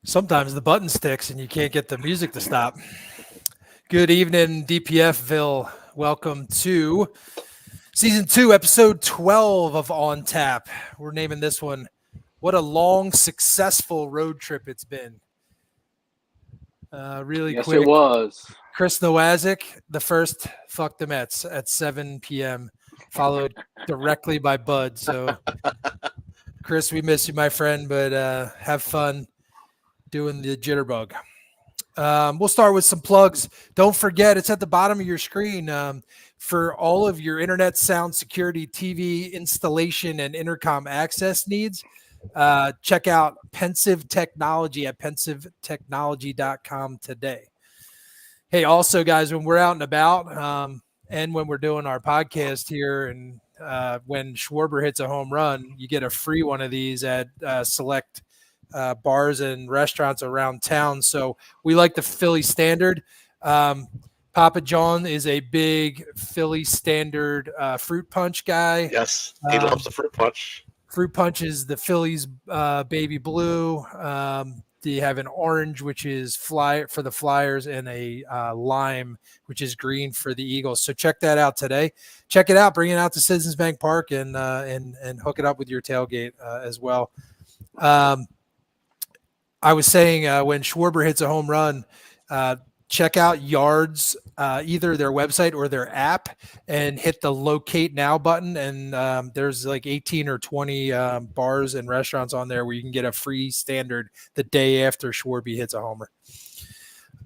Sometimes the button sticks and you can't get the music to stop. Good evening, DPFville. Welcome to Season 2, Episode 12 of On Tap. We're naming this one, What a Long, Successful Road Trip It's Been. Really yes, quick. It was. Chris Nowazik, the first Fuck the Mets at 7 p.m., followed directly by Bud. So, Chris, we miss you, my friend, but have fun doing the jitterbug. We'll start with some plugs. Don't forget, it's at the bottom of your screen. For all of your internet sound security, TV installation, and intercom access needs, check out Pensive Technology at pensivetechnology.com today. Hey, also, guys, when we're out and about and when we're doing our podcast here and when Schwarber hits a home run, you get a free one of these at select bars and restaurants around town. So we like the Philly Standard. Papa John is a big Philly Standard fruit punch guy. Yes, he loves the fruit punch. Fruit punch is the Phillies baby blue. They have an orange, which is for the Flyers, and a lime, which is green for the Eagles. So check that out today. Check it out. Bring it out to Citizens Bank Park and hook it up with your tailgate as well. I was saying when Schwarber hits a home run, check out Yards, either their website or their app, and hit the Locate Now button. And there's like 18 or 20 bars and restaurants on there where you can get a free Standard the day after Schwarber hits a homer.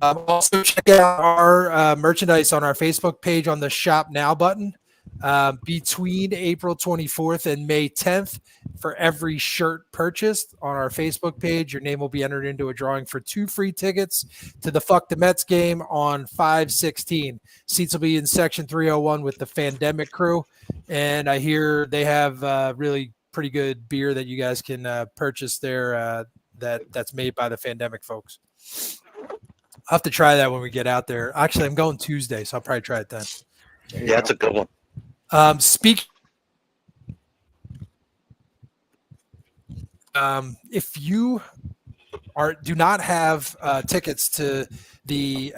Also, check out our merchandise on our Facebook page on the Shop Now button. Between April 24th and May 10th, for every shirt purchased on our Facebook page, your name will be entered into a drawing for 2 free tickets to the Fuck the Mets game on 5/16. Seats will be in section 301 with the Fandemic crew, and I hear they have really pretty good beer that you guys can purchase there that's made by the Fandemic folks. I'll have to try that when we get out there. Actually, I'm going Tuesday, so I'll probably try it then. Yeah, that's a good one. If you do not have tickets to the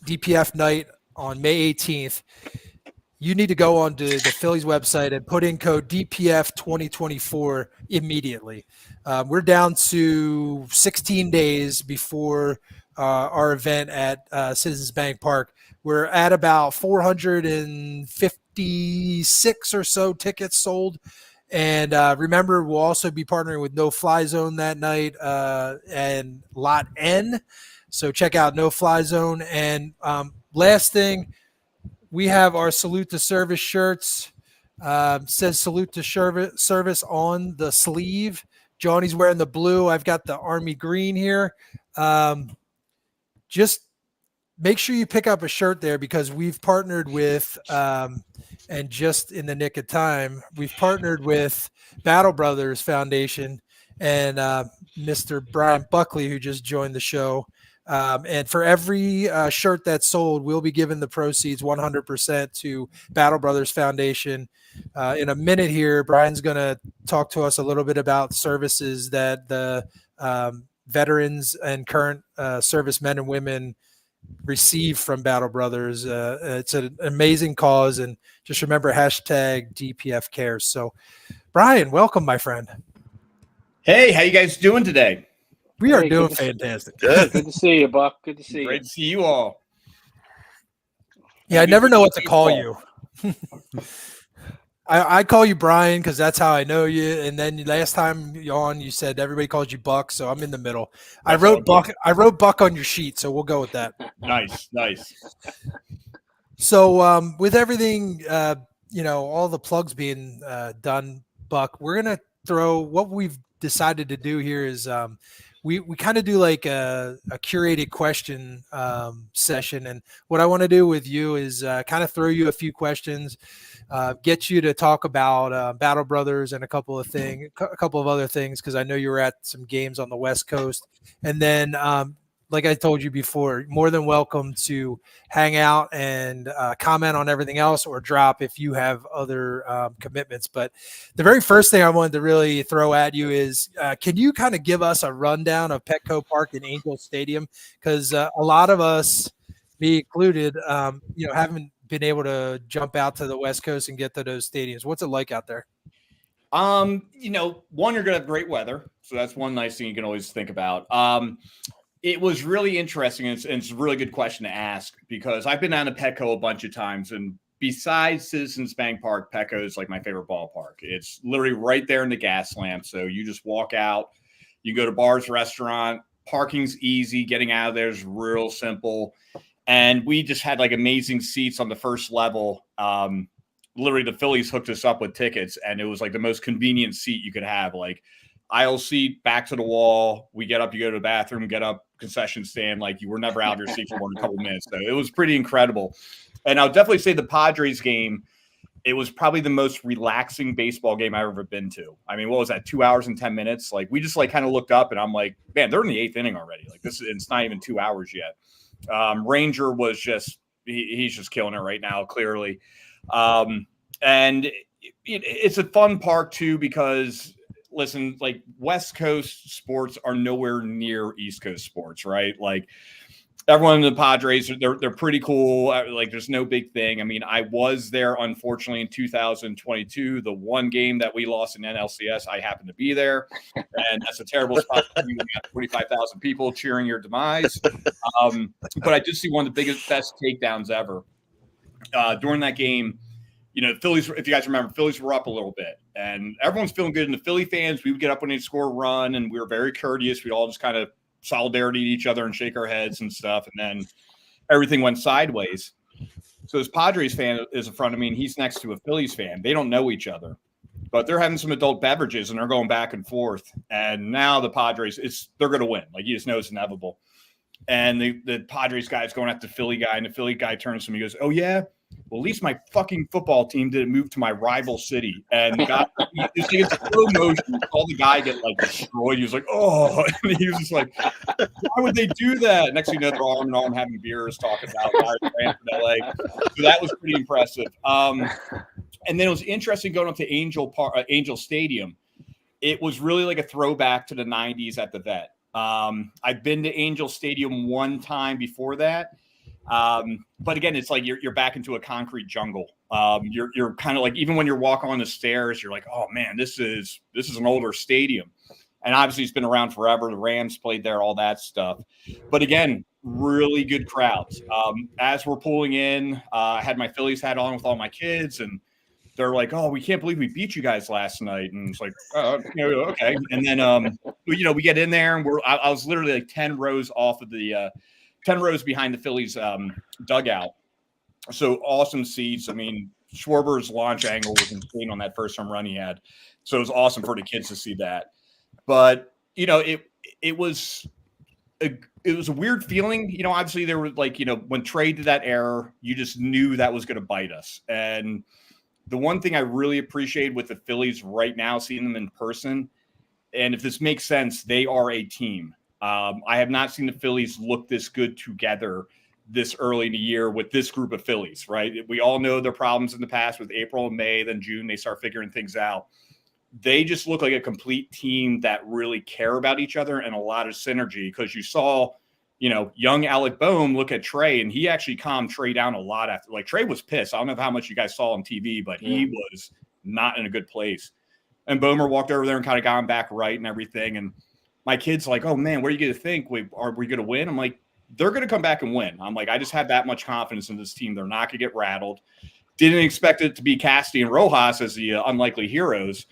DPF night on May 18th, you need to go onto the Phillies website and put in code DPF 2024 immediately. We're down to 16 days before our event at Citizens Bank Park. We're at about 456 or so tickets sold. And remember, we'll also be partnering with No Fly Zone that night and Lot N. So check out No Fly Zone. And last thing, we have our Salute to Service shirts. Says Salute to Service on the sleeve. Johnny's wearing the blue. I've got the Army green here. Just make sure you pick up a shirt there because we've partnered with, and just in the nick of time, we've partnered with Battle Brothers Foundation and Mr. Brian Buckley, who just joined the show. And for every shirt that's sold, we'll be giving the proceeds 100% to Battle Brothers Foundation. In a minute here, Brian's going to talk to us a little bit about services that the veterans and current servicemen and women receive from Battle Brothers. It's an amazing cause, and just remember hashtag DPF cares. So Brian, welcome, my friend. Hey, how you guys doing today? We are doing fantastic. Good. Good to see you, Buck. Good to see you. Great to see you all. Yeah, I never know what to call you. I call you Brian because that's how I know you. And then last time you on, you said everybody calls you Buck, so I'm in the middle. I wrote Buck on your sheet, so we'll go with that. Nice. So with everything, all the plugs being done, Buck, we're gonna throw what we've decided to do here is we kind of do like a curated question session, and what I want to do with you is kind of throw you a few questions. Get you to talk about Battle Brothers and a couple of other things, because I know you were at some games on the West Coast, and then like I told you before, more than welcome to hang out and comment on everything else or drop if you have other commitments. But the very first thing I wanted to really throw at you is, can you kind of give us a rundown of Petco Park and Angel Stadium? Because a lot of us, me included, haven't been able to jump out to the West Coast and get to those stadiums. What's it like out there? One, you're gonna have great weather, so that's one nice thing you can always think about. It was really interesting, and it's a really good question to ask because I've been down to Petco a bunch of times, and besides Citizens Bank Park, Petco is like my favorite ballpark. It's literally right there in the gas lamp, so you just walk out, you go to bars, restaurant, parking's easy, getting out of there is real simple, and we just had like amazing seats on the first level. Literally, the Phillies hooked us up with tickets, and it was like the most convenient seat you could have, like aisle seat, back to the wall. We get up, you go to the bathroom, get up, concession stand. Like you were never out of your seat for more than a couple minutes. So it was pretty incredible. And I'll definitely say the Padres game, it was probably the most relaxing baseball game I've ever been to. I mean, what was that? 2 hours and 10 minutes. Like we just like kind of looked up and I'm like, man, they're in the 8th inning already. Like it's not even 2 hours yet. Ranger was just, he's just killing it right now, clearly. And it's a fun park too, because listen, like West Coast sports are nowhere near East Coast sports, right? Like everyone in the Padres, they're pretty cool. Like there's no big thing. I mean, I was there, unfortunately, in 2022, the one game that we lost in NLCS, I happened to be there. And that's a terrible spot. You got 45,000 people cheering your demise. But I did see one of the best takedowns ever. During that game, Phillies, if you guys remember, Phillies were up a little bit and everyone's feeling good. And the Philly fans, we would get up when they'd score a run and we were very courteous. We'd all just kind of solidarity to each other and shake our heads and stuff. And then everything went sideways. So this Padres fan is in front of me and he's next to a Phillies fan. They don't know each other, but they're having some adult beverages and they're going back and forth. And now the Padres, they're going to win. Like you just know it's inevitable. And the Padres guy is going at the Philly guy and the Philly guy turns to me and goes, "Oh yeah? Well, at least my fucking football team didn't move to my rival city." And it's slow motion. Saw the guy get like destroyed. He was like, "Oh," and he was just like, "Why would they do that?" Next thing you know, they're arm in arm having beers, talking about guys ran from LA. So that was pretty impressive. And then it was interesting going up to Angel Stadium. It was really like a throwback to the '90s at the Vet. I've been to Angel Stadium one time before that. But again, it's like you're back into a concrete jungle. You're kind of like, even when you're walking on the stairs, you're like, oh man, this is an older stadium. And obviously it's been around forever. The Rams played there, all that stuff. But again, really good crowds. As we're pulling in, I had my Phillies hat on with all my kids and they're like, "Oh, we can't believe we beat you guys last night." And it's like, "Oh, okay." And then, we get in there and I was literally like 10 rows off of the 10 rows behind the Phillies dugout. So awesome seats. I mean, Schwarber's launch angle was insane on that first home run he had. So it was awesome for the kids to see that. But, it was a weird feeling. Obviously there were like, when Trey did that error, you just knew that was going to bite us. And the one thing I really appreciate with the Phillies right now, seeing them in person, and if this makes sense, they are a team. I have not seen the Phillies look this good together this early in the year with this group of Phillies, right? We all know their problems in the past with April and May, then June, they start figuring things out. They just look like a complete team that really care about each other and a lot of synergy, because you saw, young Alec Boehm look at Trey and he actually calmed Trey down a lot after. Like Trey was pissed. I don't know how much you guys saw on TV, but he was not in a good place. And Boehmer walked over there and kind of got him back right and everything. And my kid's like, "Oh man, what are you going to think? Are we going to win?" I'm like, "They're going to come back and win." I'm like, I just have that much confidence in this team. They're not going to get rattled. Didn't expect it to be Casty and Rojas as the unlikely heroes,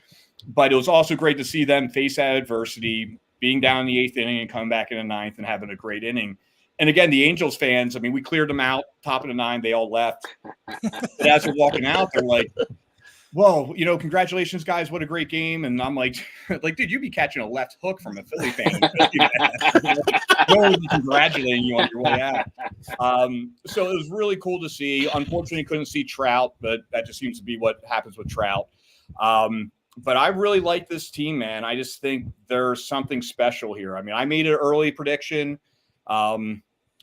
but it was also great to see them face that adversity, being down in the 8th inning and coming back in the 9th and having a great inning. And again, the Angels fans, I mean, we cleared them out, top of the 9, they all left. But as we're walking out, they're like, "Well, congratulations, guys. What a great game." And I'm like, dude, you'd be catching a left hook from a Philly fan. No one would be congratulating you on your way out. So it was really cool to see. Unfortunately, couldn't see Trout, but that just seems to be what happens with Trout. But I really like this team, man. I just think there's something special here. I mean, I made an early prediction.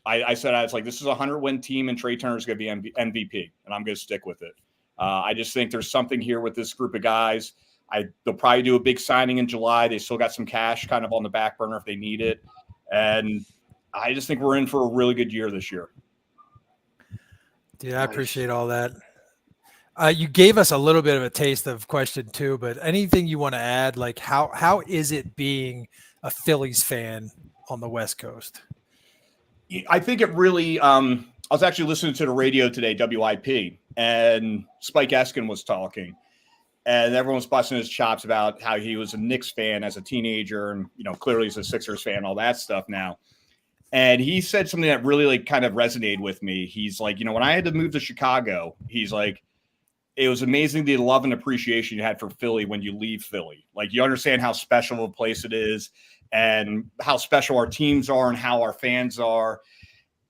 I said, I was like, this is a 100-win team, and Trey Turner is going to be MVP, and I'm going to stick with it. I just think there's something here with this group of guys. They'll probably do a big signing in July. They still got some cash kind of on the back burner if they need it. And I just think we're in for a really good year this year. Dude, I appreciate all that. You gave us a little bit of a taste of question 2, but anything you want to add, like how is it being a Phillies fan on the West Coast? I think it really I was actually listening to the radio today, WIP, and Spike Eskin was talking, and everyone was busting his chops about how he was a Knicks fan as a teenager, and clearly he's a Sixers fan, all that stuff now. And he said something that really like kind of resonated with me. He's like, when I had to move to Chicago, he's like, it was amazing the love and appreciation you had for Philly when you leave Philly. Like, you understand how special of a place it is and how special our teams are and how our fans are.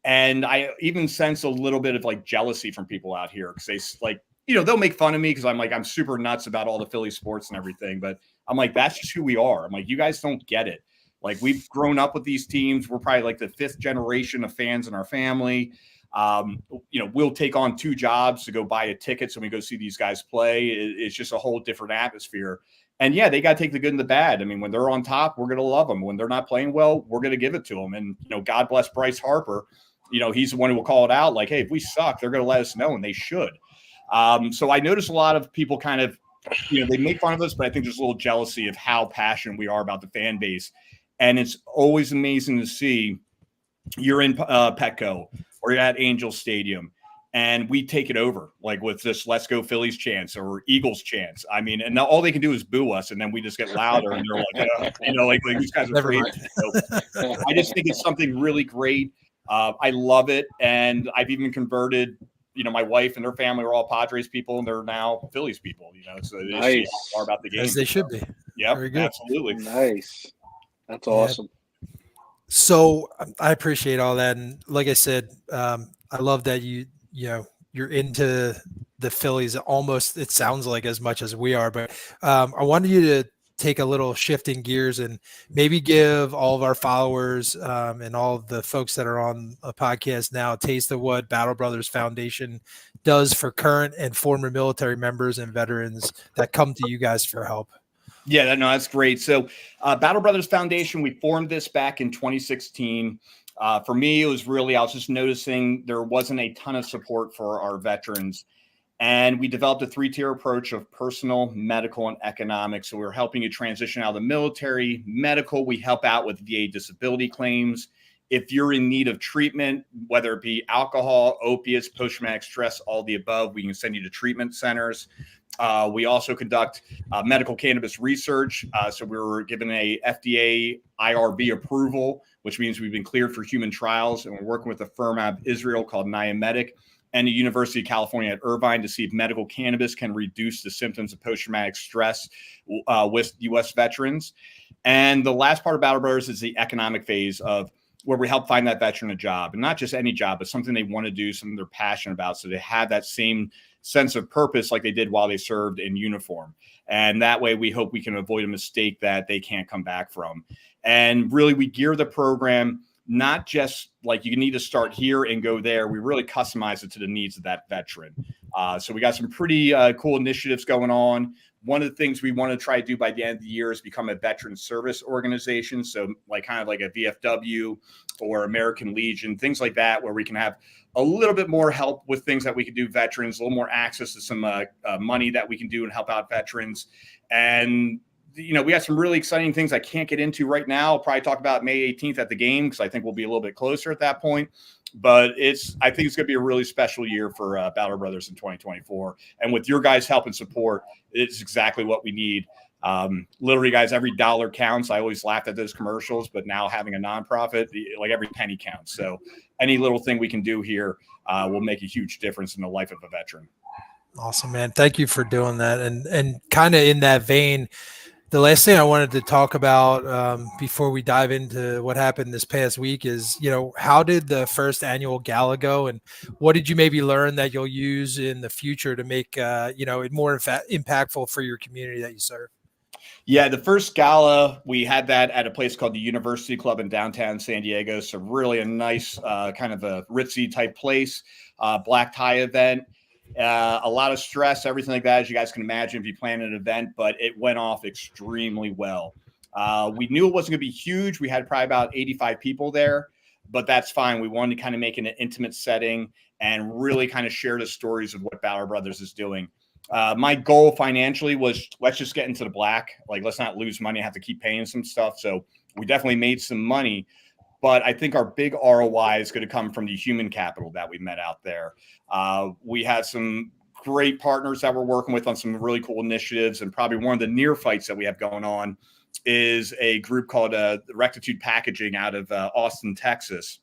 And I even sense a little bit of like jealousy from people out here because they like, they'll make fun of me because I'm super nuts about all the Philly sports and everything. But I'm like, that's just who we are. I'm like, you guys don't get it. Like, we've grown up with these teams. We're probably like the 5th generation of fans in our family. We'll take on 2 jobs to go buy a ticket so we go see these guys play. It's just a whole different atmosphere. And yeah, they got to take the good and the bad. I mean, when they're on top, we're going to love them. When they're not playing well, we're going to give it to them. And, God bless Bryce Harper. He's the one who will call it out. Like, hey, if we suck, they're going to let us know, and they should. So I notice a lot of people kind of, they make fun of us, but I think there's a little jealousy of how passionate we are about the fan base. And it's always amazing to see you're in Petco or you're at Angel Stadium and we take it over, like with this "Let's Go Phillies" chants or Eagles chants. I mean, and now all they can do is boo us, and then we just get louder, and they're like, like these guys are crazy. So I just think it's something really great. I love it, and I've even converted. My wife and her family are all Padres people, and they're now Phillies people. So they nice. see how far about the game, as they should be. Yeah, very absolutely. Nice. That's awesome. Yeah. So I appreciate all that, and like I said, I love that you're into the Phillies almost, it sounds like, as much as we are. But I wanted you to take a little shifting gears and maybe give all of our followers and all of the folks that are on a podcast now a taste of what Battle Brothers Foundation does for current and former military members and veterans that come to you guys for help. Yeah, no, that's great. So Battle Brothers Foundation, we formed this back in 2016. For me, it was really, I was just noticing there wasn't a ton of support for our veterans. And we developed a 3-tier approach of personal, medical, and economic. So we're helping you transition out of the military. Medical, we help out with VA disability claims. If you're in need of treatment, whether it be alcohol, opiates, post-traumatic stress, all the above, we can send you to treatment centers. We also conduct medical cannabis research. So we were given a FDA IRB approval, which means we've been cleared for human trials. And we're working with a firm out of Israel called Niamedic and the University of California at Irvine to see if medical cannabis can reduce the symptoms of post-traumatic stress with U.S. veterans. And the last part of Battle Brothers is the economic phase of where we help find that veteran a job, and not just any job, but something they want to do, something they're passionate about, so they have that same sense of purpose like they did while they served in uniform. And that way we hope we can avoid a mistake that they can't come back from. And really, we gear the program not just like you need to start here and go there. We really customize it to the needs of that veteran. So we got some pretty cool initiatives going on. One of the things we want to try to do by the end of the year is become a veteran service organization. So like kind of like a VFW or American Legion, things like that, where we can have a little bit more help with things that we can do veterans, a little more access to some money that we can do and help out veterans. And we got some really exciting things I can't get into right now. I'll probably talk about May 18th at the game because I think we'll be a little bit closer at that point. But I think it's going to be a really special year for Battle Brothers in 2024. And with your guys' help and support, it's exactly what we need. Literally, guys, every dollar counts. I always laughed at those commercials, but now having a nonprofit, like every penny counts. So any little thing we can do here will make a huge difference in the life of a veteran. Awesome, man. Thank you for doing that. And kind of in that vein, the last thing I wanted to talk about before we dive into what happened this past week is, how did the first annual gala go, and what did you maybe learn that you'll use in the future to make, it more impactful for your community that you serve? Yeah, the first gala, we had that at a place called the University Club in downtown San Diego. So really a nice kind of a ritzy type place, black tie event. A lot of stress, everything like that, as you guys can imagine if you plan an event, but it went off extremely well. We knew it wasn't going to be huge. We had probably about 85 people there, but that's fine. We wanted to kind of make it an intimate setting and really kind of share the stories of what Bauer Brothers is doing. My goal financially was let's just get into the black. Like, let's not lose money. I have to keep paying some stuff. So we definitely made some money. But I think our big ROI is going to come from the human capital that we met out there. We had some great partners that we're working with on some really cool initiatives. And probably one of the neophytes that we have going on is a group called Rectitude Packaging out of Austin, Texas.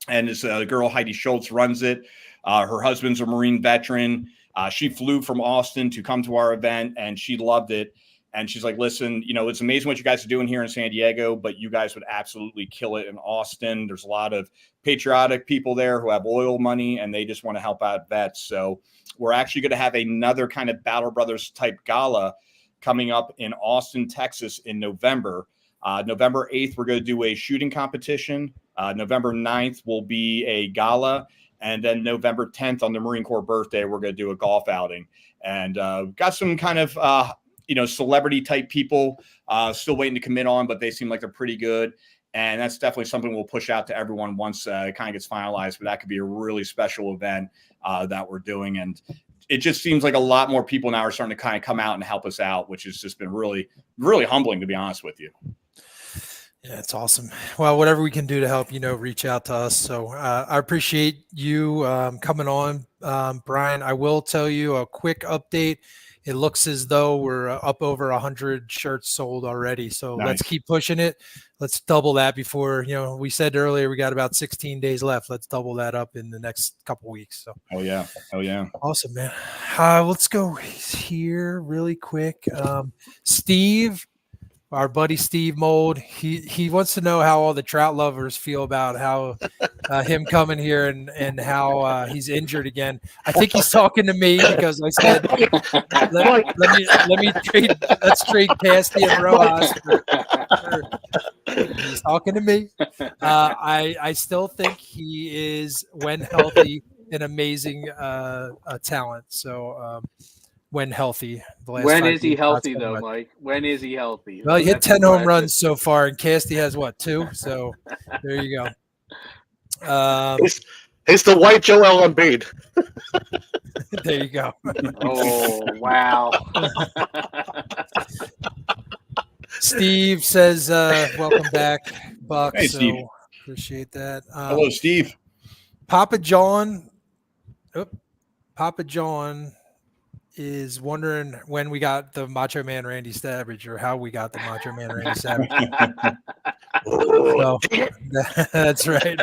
And it's a girl, Heidi Schultz, runs it. Her husband's a Marine veteran. She flew from Austin to come to our event, and she loved it. And she's like, listen, you know, it's amazing what you guys are doing here in San Diego, but you guys would absolutely kill it in Austin. There's a lot of patriotic people there who have oil money, and they just want to help out vets. So we're actually going to have another kind of Battle Brothers type gala coming up in Austin, Texas in November. November 8th, we're going to do a shooting competition. November 9th will be a gala. And then November 10th on the Marine Corps birthday, we're going to do a golf outing. And got some kind of, celebrity type people still waiting to commit on, but they seem like they're pretty good. And that's definitely something we'll push out to everyone once it kind of gets finalized. But that could be a really special event that we're doing. And it just seems like a lot more people now are starting to kind of come out and help us out, which has just been really, really humbling, to be honest with you. Yeah, it's awesome. Well, whatever we can do to help, reach out to us. So I appreciate you coming on, Brian. I will tell you a quick update. It looks as though we're up over 100 shirts sold already. So Nice. Let's keep pushing it. Let's double that before, we said earlier, we got about 16 days left. Let's double that up in the next couple weeks. So. Oh yeah. Awesome, man. Let's go here really quick. Steve, our buddy Steve Mold, he wants to know how all the trout lovers feel about how him coming here and how he's injured again. I think he's talking to me because I said let's trade Casty and Rojas. He's talking to me. I still think he is, when healthy, an amazing talent. So. When healthy. When is he healthy, though, Mike? When is he healthy? Well, he hit 10 home runs so far, and Casty has, 2? So there you go. He's the white Joel Embiid. There you go. Oh, wow. Steve says, welcome back, Buck. Hey, so Steve. Appreciate that. Hello, Steve. Papa John is wondering when we got the Macho Man Randy Savage, or how we got the Macho Man Randy Savage. So, that's right.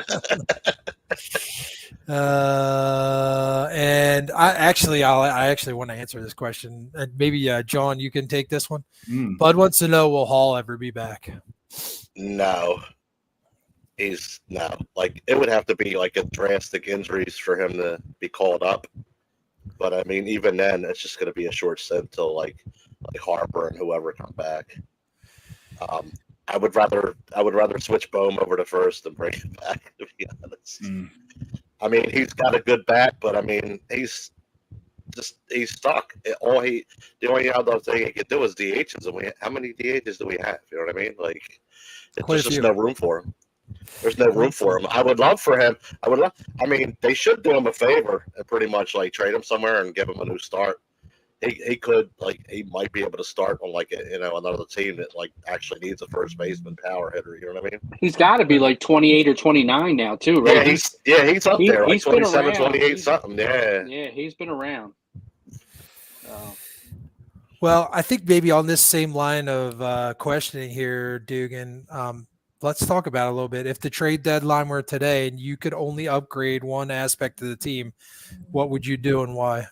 And I actually want to answer this question, and maybe John, you can take this one. Bud wants to know, will Hall ever be back? No. Like, it would have to be like a drastic injuries for him to be called up. But I mean, even then, it's just going to be a short stint till like Harper and whoever come back. I would rather switch Bohm over to first than bring him back, to be honest. I mean, he's got a good bat, but I mean, he's stuck. The only other thing he could do is DHs, and how many DHs do we have? You know what I mean? Like, there's just no room for him. There's no room for him. I would love for him. I mean, they should do him a favor and pretty much like trade him somewhere and give him a new start. He could, like, he might be able to start on like another team that like actually needs a first baseman power hitter. You know what I mean? He's got to be like 28 or 29 now too, right? Yeah, he's up there, like he's 27, 28 something. Yeah, he's been around. Well, I think maybe on this same line of questioning here, Dugan, let's talk about it a little bit. If the trade deadline were today and you could only upgrade one aspect of the team, what would you do and why?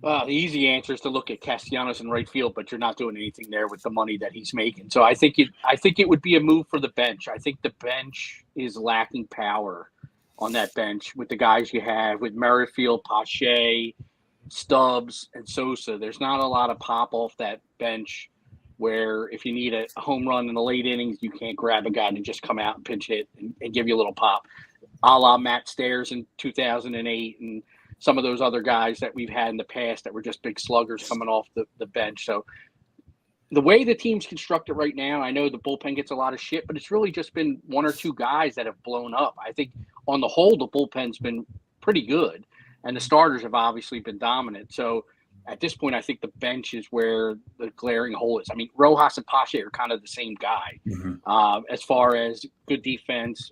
The easy answer is to look at Castellanos in right field, but you're not doing anything there with the money that he's making. So I think it would be a move for the bench. I think the bench is lacking power on that bench with the guys you have, with Merrifield, Pache, Stubbs, and Sosa. There's not a lot of pop off that bench where if you need a home run in the late innings, you can't grab a guy to just come out and pinch hit and give you a little pop, a la Matt Stairs in 2008 and some of those other guys that we've had in the past that were just big sluggers coming off the bench. So the way the team's constructed right now, I know the bullpen gets a lot of shit, but it's really just been one or two guys that have blown up. I think on the whole, the bullpen's been pretty good, and the starters have obviously been dominant. So at this point, I think the bench is where the glaring hole is. I mean, Rojas and Pache are kind of the same guy. As far as good defense,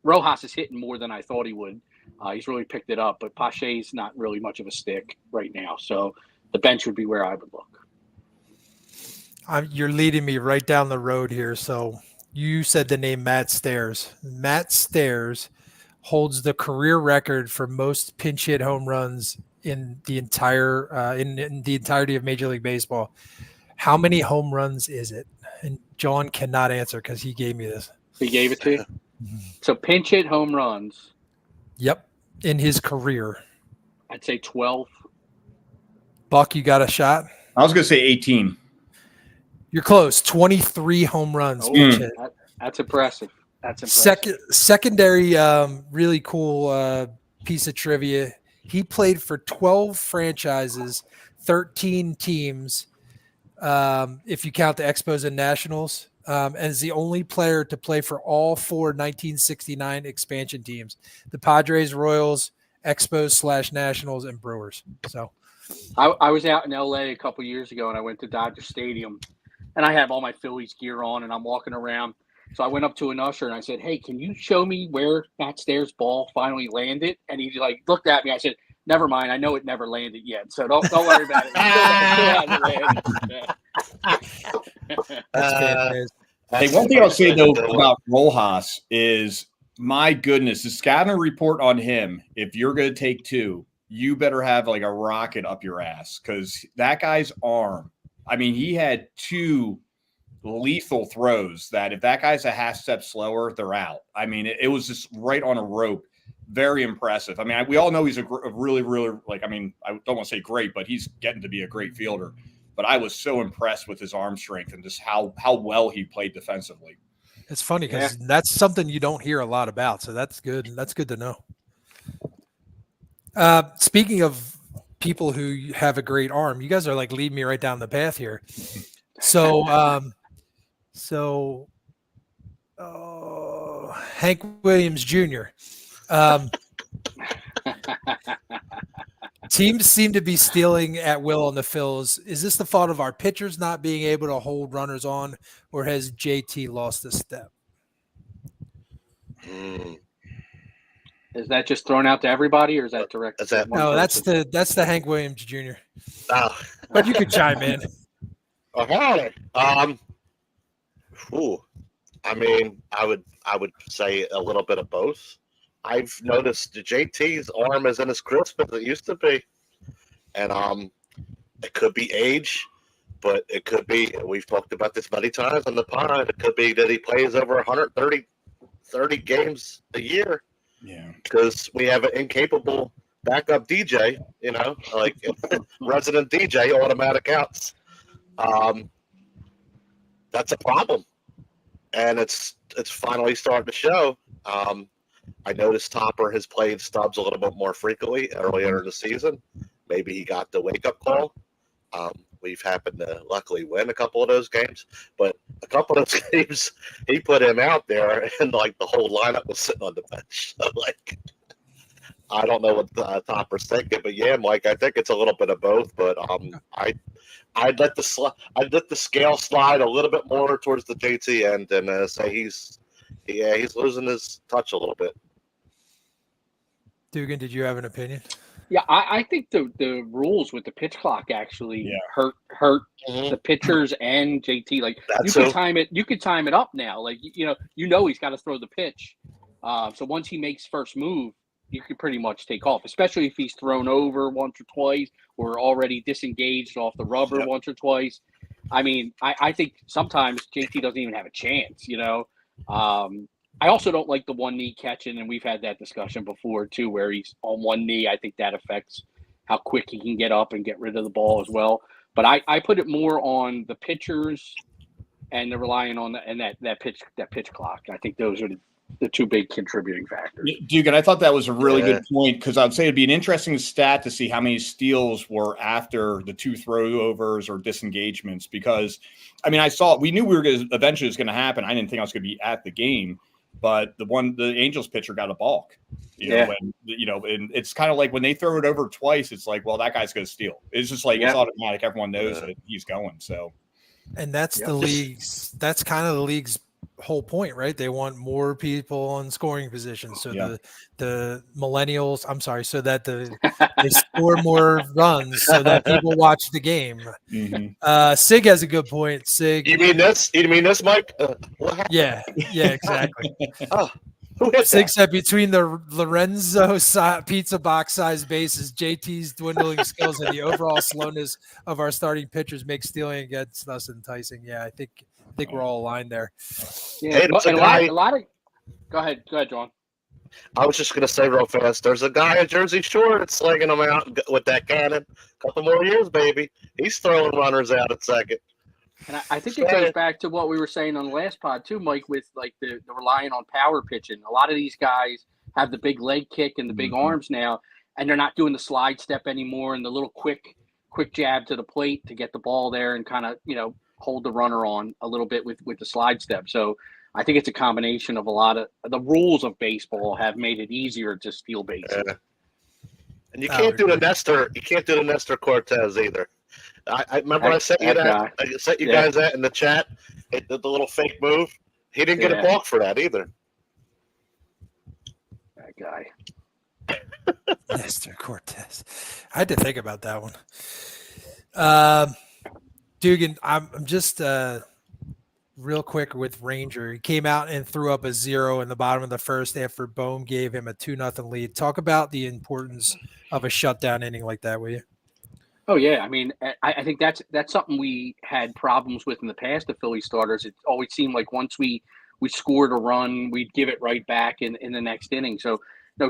Rojas is hitting more than I thought he would. He's really picked it up, but Pache's not really much of a stick right now. So the bench would be where I would look. You're leading me right down the road here. So you said the name Matt Stairs. Matt Stairs holds the career record for most pinch hit home runs in the entire in the entirety of Major League Baseball. How many home runs is it? And John cannot answer because he gave me this. He gave it to you? So pinch hit home runs. Yep, in his career. I'd say 12. Buck, you got a shot? I was going to say 18. You're close. 23 home runs. That's impressive. That's impressive. Secondary, really cool piece of trivia. He played for 12 franchises, 13 teams, if you count the Expos and Nationals, and is the only player to play for all four 1969 expansion teams: the Padres, Royals, Expos / Nationals, and Brewers. So I was out in LA a couple years ago, and I went to Dodger Stadium, and I have all my Phillies gear on, and I'm walking around. So I went up to an usher and I said, "Hey, can you show me where Matt Stairs' ball finally landed?" And he looked at me. I said, "Never mind. I know it never landed yet, so don't worry about it." Hey, one thing I'll say though about Rojas is, my goodness, the scouting report on him. If you're going to take two, you better have like a rocket up your ass, because that guy's arm. I mean, he had two lethal throws that if that guy's a half step slower, they're out. I mean, it was just right on a rope. Very impressive. I mean, we all know he's a really, really, I don't want to say great, but he's getting to be a great fielder. But I was so impressed with his arm strength and just how well he played defensively. It's funny because that's something you don't hear a lot about. So that's good. That's good to know. Speaking of people who have a great arm, you guys are like leading me right down the path here. So, Hank Williams Jr. Teams seem to be stealing at will on the Phils. Is this the fault of our pitchers not being able to hold runners on, or has JT lost a step? Is that just thrown out to everybody, or is that direct? No, that's the Hank Williams Jr. Oh. But you could chime in. Okay. I mean, I would say a little bit of both. I've noticed JT's arm isn't as crisp as it used to be, and it could be age, but it could be, we've talked about this many times on the pod, it could be that he plays over 130 games a year. Yeah, because we have an incapable backup DJ, like resident DJ, automatic outs. That's a problem, and it's finally starting to show. I noticed Topper has played Stubbs a little bit more frequently earlier in the season. Maybe he got the wake-up call. We've happened to luckily win a couple of those games, but a couple of those games he put him out there, and like the whole lineup was sitting on the bench. So I don't know what Topper's thinking, but yeah, Mike, I think it's a little bit of both. But I'd let the scale slide a little bit more towards the JT end and say he's losing his touch a little bit. Dugan, did you have an opinion? Yeah, I think the rules with the pitch clock actually hurt the pitchers and JT. Like you could time it up now. Like he's got to throw the pitch. So once he makes first move, you could pretty much take off, especially if he's thrown over once or twice or already disengaged off the rubber once or twice. I mean, I think sometimes JT doesn't even have a chance. I also don't like the one knee catching, and we've had that discussion before too, where he's on one knee. I think that affects how quick he can get up and get rid of the ball as well. But I put it more on the pitchers and the relying on that pitch clock. I think those are the two big contributing factors. Duke, and I thought that was a really good point, because I'd say it'd be an interesting stat to see how many steals were after the 2 throwovers or disengagements, because I mean, we knew eventually it was going to happen. I didn't think I was going to be at the game, but the Angels pitcher got a balk. And it's kind of like when they throw it over twice, it's like, well, that guy's going to steal. It's just like, it's automatic. Everyone knows that he's going. So, and that's the league's. That's kind of the league's whole point, right? They want more people in scoring positions, so the millennials. I'm sorry, so that they score more runs, so that people watch the game. Mm-hmm. Sig has a good point. Sig, You mean this? You mean this, Mike? yeah, exactly. Who hit Sig that? said between the Lorenzo pizza box size bases, JT's dwindling skills, and the overall slowness of our starting pitchers makes stealing against us enticing. Yeah, I think we're all aligned there. Yeah, Hey, and a lot of. Go ahead, John. I was just going to say real fast, there's a guy at Jersey Shore that's slinging them out with that cannon. Couple more years, baby. He's throwing runners out at second. And I think it goes back to what we were saying on the last pod too, Mike, with like the relying on power pitching. A lot of these guys have the big leg kick and the big arms now, and they're not doing the slide step anymore and the little quick jab to the plate to get the ball there and kind of, hold the runner on a little bit with the slide step. So I think it's a combination of a lot of the rules of baseball have made it easier to steal bases. And you can't do the Nestor. You can't do the Nestor Cortez either. I remember I sent you that. I sent you guys that in the chat. It did the little fake move. He didn't get a balk for that either. That guy. Nestor Cortez. I had to think about that one. Dugan, I'm just real quick with Ranger. He came out and threw up a 0 in the bottom of the first after Bohm gave him a 2-0 lead. Talk about the importance of a shutdown inning like that, will you? Oh yeah, I mean, I think that's something we had problems with in the past. The Philly starters, it always seemed like once we scored a run, we'd give it right back in the next inning. So,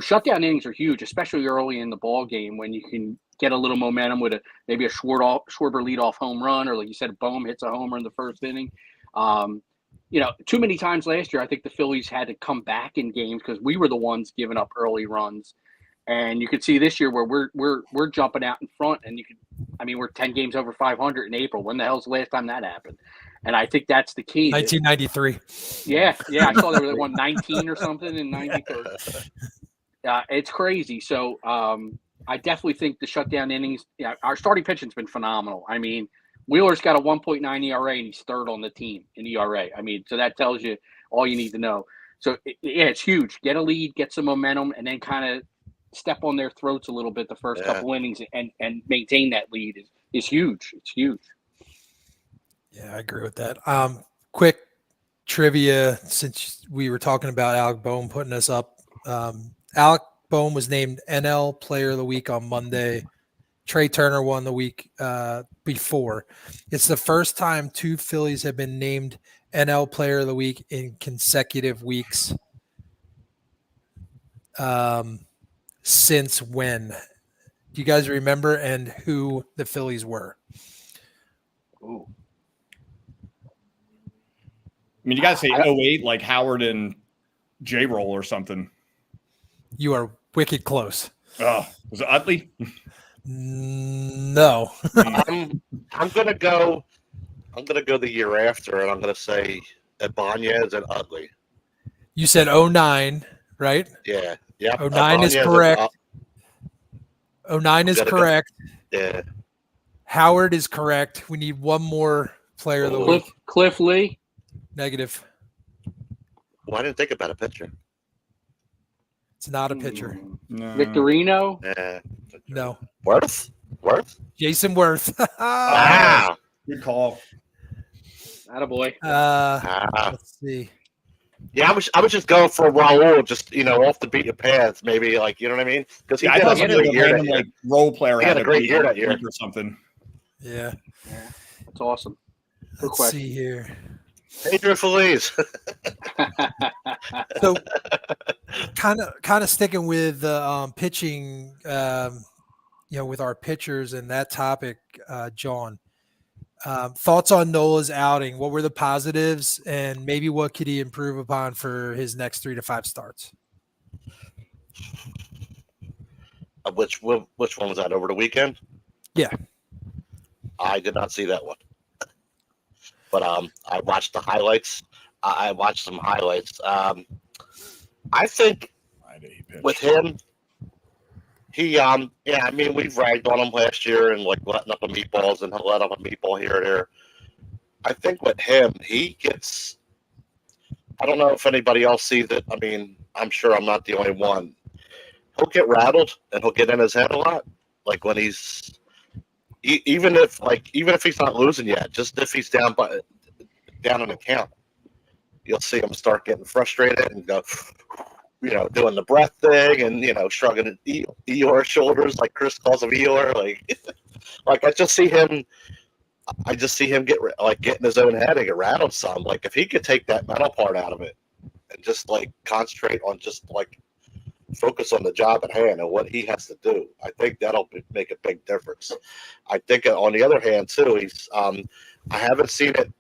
shutdown innings are huge, especially early in the ball game when you can get a little momentum with maybe a Schwarber leadoff home run, or like you said, Bohm hits a homer in the first inning. Too many times last year, I think the Phillies had to come back in games because we were the ones giving up early runs. And you could see this year where we're jumping out in front, and we're 10 games over 500 in April. When the hell's the last time that happened? And I think that's the key. 1993. Yeah, I saw there was 19 or something in 93. It's crazy. So I definitely think the shutdown innings. Yeah, our starting pitching's been phenomenal. I mean, Wheeler's got a 1.9 ERA, and he's third on the team in ERA. I mean, so that tells you all you need to know. So it's huge. Get a lead, get some momentum, and then kind of step on their throats a little bit the first couple innings and maintain that lead is huge. It's huge. Yeah, I agree with that. Quick trivia, since we were talking about Alec Bohm putting us up. Alec Bohm was named NL Player of the Week on Monday. Trey Turner won the week before. It's the first time 2 Phillies have been named NL Player of the Week in consecutive weeks. Since when? Do you guys remember and who the Phillies were? Ooh. I mean, you got to say 08, like Howard and J-Roll or something. You are wicked close. Oh, was it Utley? No. I'm gonna go the year after, and I'm gonna say Ibanez and Utley. You said 09, right? Yeah. Yeah. 09 is correct. 09 is correct. Yeah. Howard is correct. We need one more player of the week. Cliff Lee. Negative. Well, I didn't think about a pitcher. It's not a pitcher. No. Victorino. Yeah. No. Worth? Jason Worth. Wow. Good call. Attaboy. Let's see. Yeah, I was just going for Raul, just off the beaten path, maybe like you know what I mean? Because he I had thought a great year that year. like role player He had a great year that year or something. Yeah. That's awesome. Good Let's question. see here. Pedro Feliz. So, kind of sticking with pitching, with our pitchers and that topic, John. Thoughts on Nola's outing? What were the positives, and maybe what could he improve upon for his next 3 to 5 starts? Which one was that, over the weekend? Yeah. I did not see that one, but I watched the highlights. I watched some highlights. I think with him, he I mean, we've ragged on him last year and like letting up a meatballs, and he'll let up a meatball here or there. I think with him, he gets. I don't know if anybody else sees it. I mean, I'm sure I'm not the only one. He'll get rattled and he'll get in his head a lot. Like when he's even if he's not losing yet, just if he's down in the count, you'll see him start getting frustrated and go, doing the breath thing and shrugging Eeyore shoulders, like Chris calls him Eeyore. Like I just see him get in his own head and get rattled some. Like if he could take that mental part out of it and just like concentrate on just like focus on the job at hand and what he has to do, I think that'll make a big difference. I think on the other hand too, he's I haven't seen it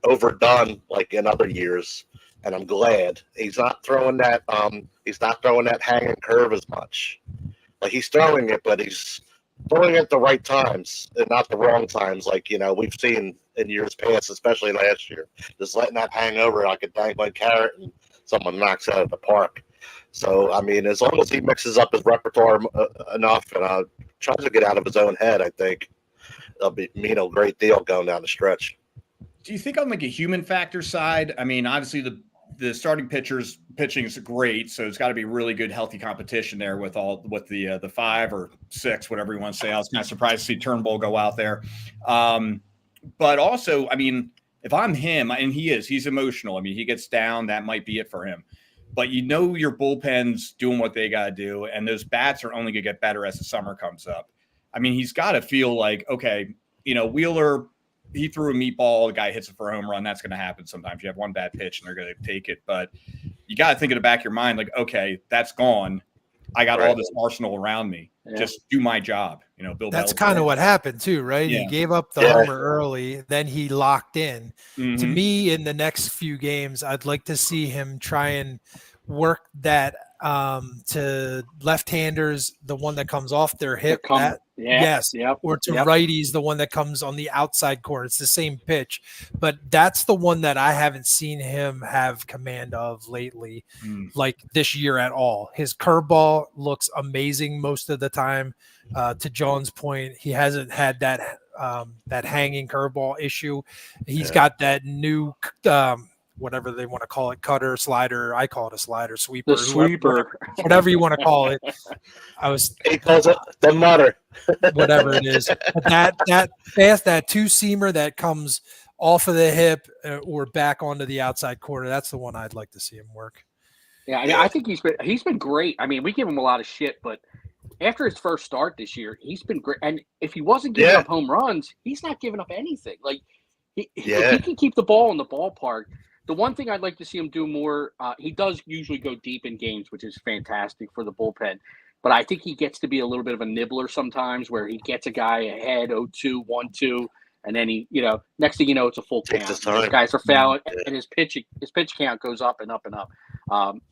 overdone like in other years, and I'm glad he's not throwing that hanging curve as much. Like he's throwing it, but he's throwing it at the right times and not the wrong times, like we've seen in years past, especially last year. Just letting that hang over like a dangling carrot and someone knocks out of the park. So, I mean, as long as he mixes up his repertoire enough and tries to get out of his own head, I think it'll mean a great deal going down the stretch. Do you think on like a human factor side? I mean, obviously the starting pitchers pitching is great, so it's got to be really good, healthy competition there with the 5 or 6, whatever you want to say. I was kind of surprised to see Turnbull go out there, but also, I mean, if I'm him, and he's emotional. I mean, he gets down, that might be it for him. But your bullpen's doing what they got to do, and those bats are only going to get better as the summer comes up. I mean, he's got to feel like, okay, Wheeler, he threw a meatball, the guy hits it for a home run. That's going to happen sometimes. You have one bad pitch, and they're going to take it. But you got to think in the back of your mind, like, okay, that's gone. I got all this arsenal around me. Yeah. Just do my job. Bill. That's kind of what happened too, right? Yeah. He gave up the homer early, then he locked in. Mm-hmm. To me, in the next few games, I'd like to see him try and work that to left-handers, the one that comes off their hip. Yes. Yep. Or to righties, the one that comes on the outside corner. It's the same pitch, but that's the one that I haven't seen him have command of lately, like this year at all. His curveball looks amazing most of the time. To John's point, he hasn't had that hanging curveball issue. He's got that new whatever they want to call it, cutter, slider. I call it a slider, sweeper. The sweeper. Whatever you want to call it. He calls it the mutter. Whatever it is. That fast, that 2-seamer that comes off of the hip or back onto the outside corner, that's the one I'd like to see him work. Yeah, I think he's been great. I mean, we give him a lot of shit, but after his first start this year, he's been great. And if he wasn't giving up home runs, he's not giving up anything. Like, if he can keep the ball in the ballpark. The one thing I'd like to see him do more, he does usually go deep in games, which is fantastic for the bullpen. But I think he gets to be a little bit of a nibbler sometimes where he gets a guy ahead 0-2, 1-2, and then he, next thing you know, it's a full count. These guys are fouling, and his pitch count goes up and up and up.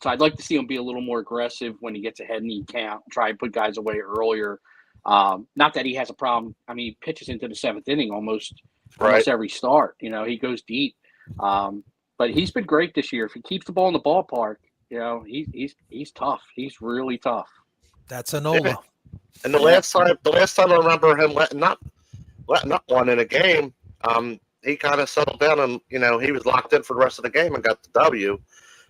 So I'd like to see him be a little more aggressive when he gets ahead in the count, try and put guys away earlier. Not that he has a problem. I mean, he pitches into the 7th inning almost every start. He goes deep. But he's been great this year. If he keeps the ball in the ballpark, he's tough. He's really tough. That's a Nola. Yeah. And the last time I remember him letting up one in a game, he kind of settled down and he was locked in for the rest of the game and got the W.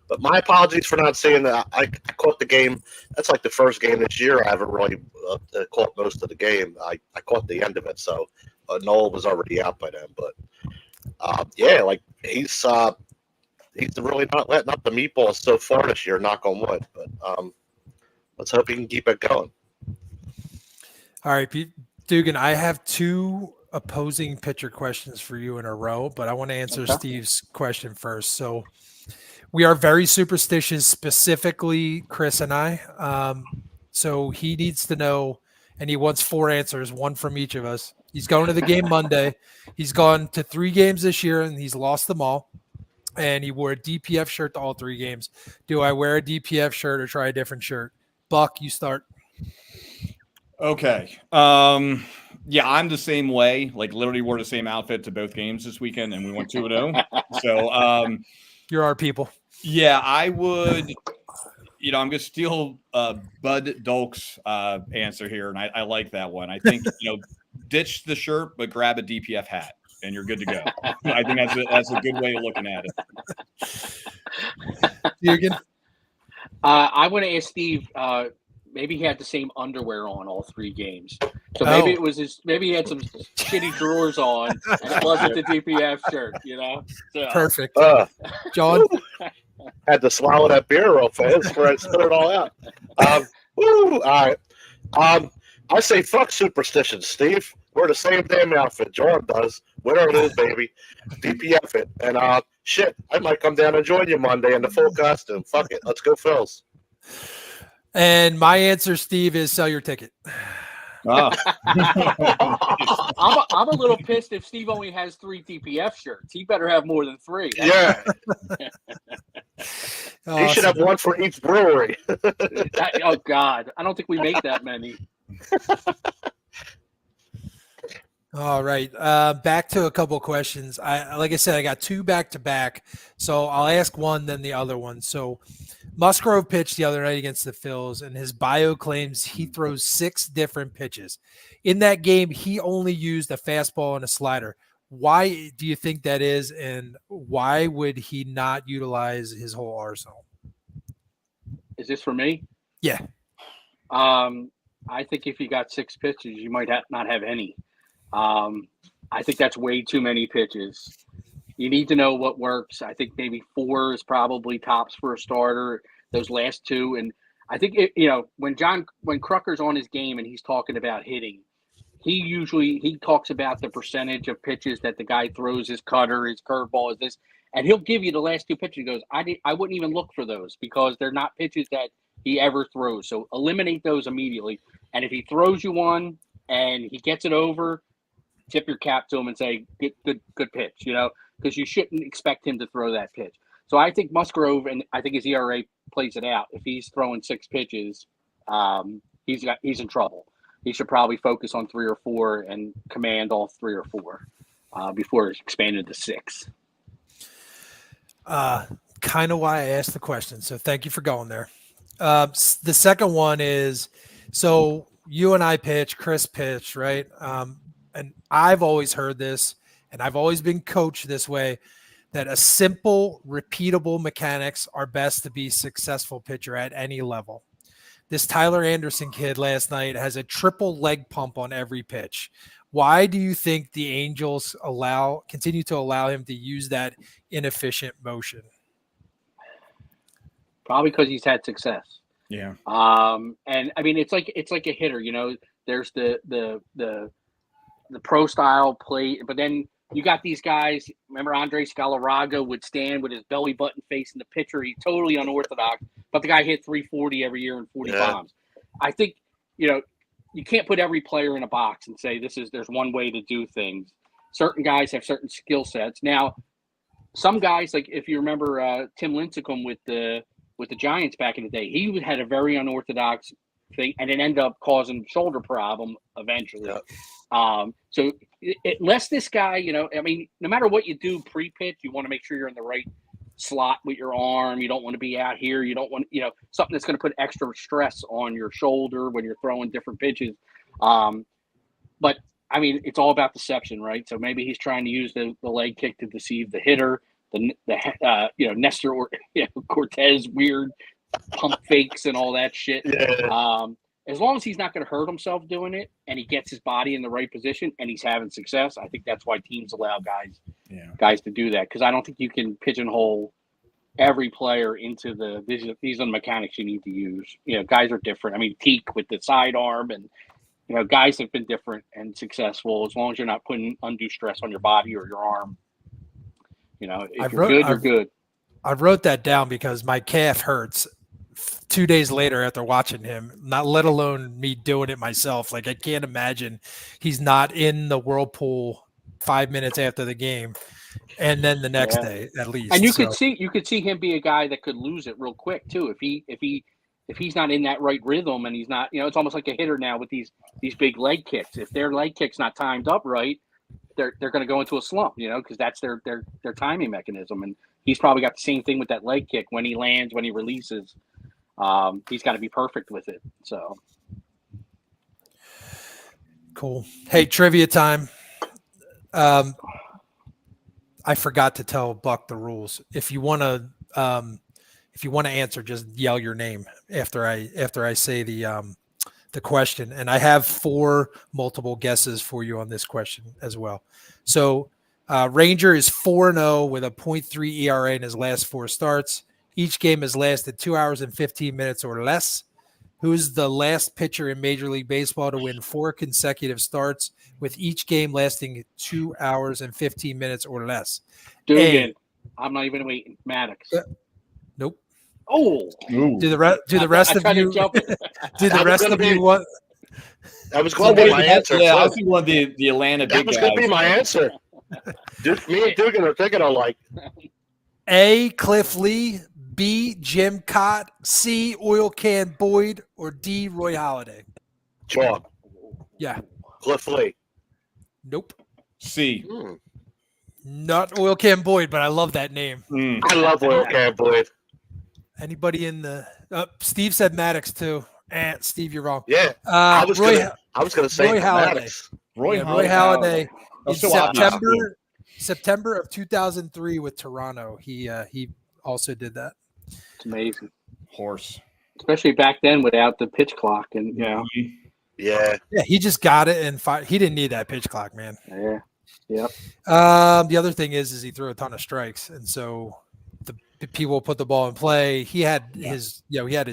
But my apologies for not seeing that. I caught the game. That's like the first game this year I haven't really caught most of the game. I caught the end of it, so Nola was already out by then. But like he's really not letting up the meatballs so far this year, knock on wood. But let's hope he can keep it going. All right, Pete Dugan, I have 2 opposing pitcher questions for you in a row, but I want to answer Steve's question first. So we are very superstitious, specifically Chris and I. So he needs to know, and he wants 4 answers, 1 from each of us. He's going to the game Monday. He's gone to 3 games this year, and he's lost them all. And he wore a DPF shirt to all 3 games. Do I wear a DPF shirt or try a different shirt? Buck, you start. Okay. Yeah, I'm the same way. Like, literally wore the same outfit to both games this weekend, and we went 2-0. So, You're our people. yeah, I would. I'm going to steal Bud Dolk's answer here, and I like that one. I think ditch the shirt, but grab a DPF hat, and you're good to go. I think that's a good way of looking at it. Jürgen? I want to ask Steve. Maybe he had the same underwear on all 3 games. So maybe it was maybe he had some shitty drawers on and it wasn't the DPF shirt, So. Perfect. John? Had to swallow that beer real fast before I spit it all out. All right. I say fuck superstitions, Steve. We're the same damn outfit. John does. Winner it is, baby. DPF it. And shit, I might come down and join you Monday in the full costume. Fuck it. Let's go, Phils. And my answer, Steve, is sell your ticket. Oh. I'm a little pissed if Steve only has 3 DPF shirts. He better have more than 3. Yeah. He should have one for each brewery. Oh, God. I don't think we make that many. All right. Back to a couple questions. Like I said, I got 2 back-to-back. So I'll ask one, then the other one. So Musgrove pitched the other night against the Phils, and his bio claims he throws 6 different pitches. In that game, he only used a fastball and a slider. Why do you think that is, and why would he not utilize his whole arsenal? Is this for me? Yeah. I think if you got 6 pitches, you might not have any. I think that's way too many pitches. You need to know what works. I think maybe 4 is probably tops for a starter. Those last 2, and I think when Crocker's on his game and he's talking about hitting, he talks about the percentage of pitches that the guy throws, his cutter, his curveball, is this, and he'll give you the last 2 pitches. He goes, I wouldn't even look for those because they're not pitches that he ever throws. So eliminate those immediately. And if he throws you one and he gets it over, tip your cap to him and say, good pitch, because you shouldn't expect him to throw that pitch. So I think Musgrove, and I think his ERA plays it out. If he's throwing 6 pitches, he's in trouble. He should probably focus on 3 or 4 and command all 3 or 4 before it's expanded to 6. Kind of why I asked the question. So thank you for going there. The second one is, so you and I pitch, Chris pitched, right? And I've always heard this, and I've always been coached this way, that a simple, repeatable mechanics are best to be successful pitcher at any level. This Tyler Anderson kid last night has a triple leg pump on every pitch. Why do you think the Angels continue to allow him to use that inefficient motion? Probably because he's had success. Yeah. And I mean, it's like a hitter. There's the pro style plate, but then you got these guys. Remember, Andre Scalaraga would stand with his belly button facing the pitcher. He's totally unorthodox, but the guy hit 340 every year and 40 bombs. I think you can't put every player in a box and say there's one way to do things. Certain guys have certain skill sets. Now, some guys, like if you remember Tim Lincecum with the Giants back in the day, he had a very unorthodox thing, and it ended up causing shoulder problem eventually. Yep. So unless this guy, I mean, no matter what you do pre-pitch, you want to make sure you're in the right slot with your arm. You don't want to be out here. You don't want, something that's going to put extra stress on your shoulder when you're throwing different pitches. But I mean, it's all about deception, right? So maybe he's trying to use the leg kick to deceive the hitter. Nestor or Cortez weird pump fakes and all that shit. Yeah. As long as he's not going to hurt himself doing it and he gets his body in the right position and he's having success, I think that's why teams allow guys to do that. Because I don't think you can pigeonhole every player into these are the mechanics you need to use. Guys are different. I mean, Teak with the sidearm and guys have been different and successful as long as you're not putting undue stress on your body or your arm. If you're good, you're good. I wrote that down because my calf hurts 2 days later after watching him, not let alone me doing it myself. Like I can't imagine he's not in the whirlpool 5 minutes after the game, and then the next day at least. And you could see him be a guy that could lose it real quick too if he's not in that right rhythm, and he's not, it's almost like a hitter now with these big leg kicks. If their leg kick's not timed up right, they're going to go into a slump, because that's their timing mechanism. And he's probably got the same thing with that leg kick. When he lands, when he releases, he's got to be perfect with it. So cool. Hey, trivia time. I forgot to tell Buck the rules. If you want to answer, just yell your name after I say the question. And I have 4 multiple guesses for you on this question as well. So Ranger is 4-0 with a .3 ERA in his last 4 starts. Each game has lasted 2 hours and 15 minutes or less. Who's the last pitcher in Major League Baseball to win 4 consecutive starts with each game lasting 2 hours and 15 minutes or less? Dugan. I'm not even waiting. Maddox. Nope. Oh. Do the rest of you want? That was going to be my answer. Yeah, I think one of the Atlanta big guys. That was going to be my answer. Me and Dugan are thinking alike. A. Cliff Lee, B. Jim Cott, C. Oil Can Boyd, or D. Roy Halladay? John. Yeah. Cliff Lee. Nope. C. Not Oil Can Boyd, but I love that name. I love Oil Can Boyd. Anybody in the Steve said Maddox too. Steve, you're wrong. Yeah. I was gonna say Roy Halladay. Maddox. Roy Halladay. So September of 2003 with Toronto. He also did that. It's amazing. Horse. Especially back then without the pitch clock and Yeah. Yeah, he just got it and he didn't need that pitch clock, man. Yeah. Yep. The other thing is he threw a ton of strikes, and so the people put the ball in play. He had his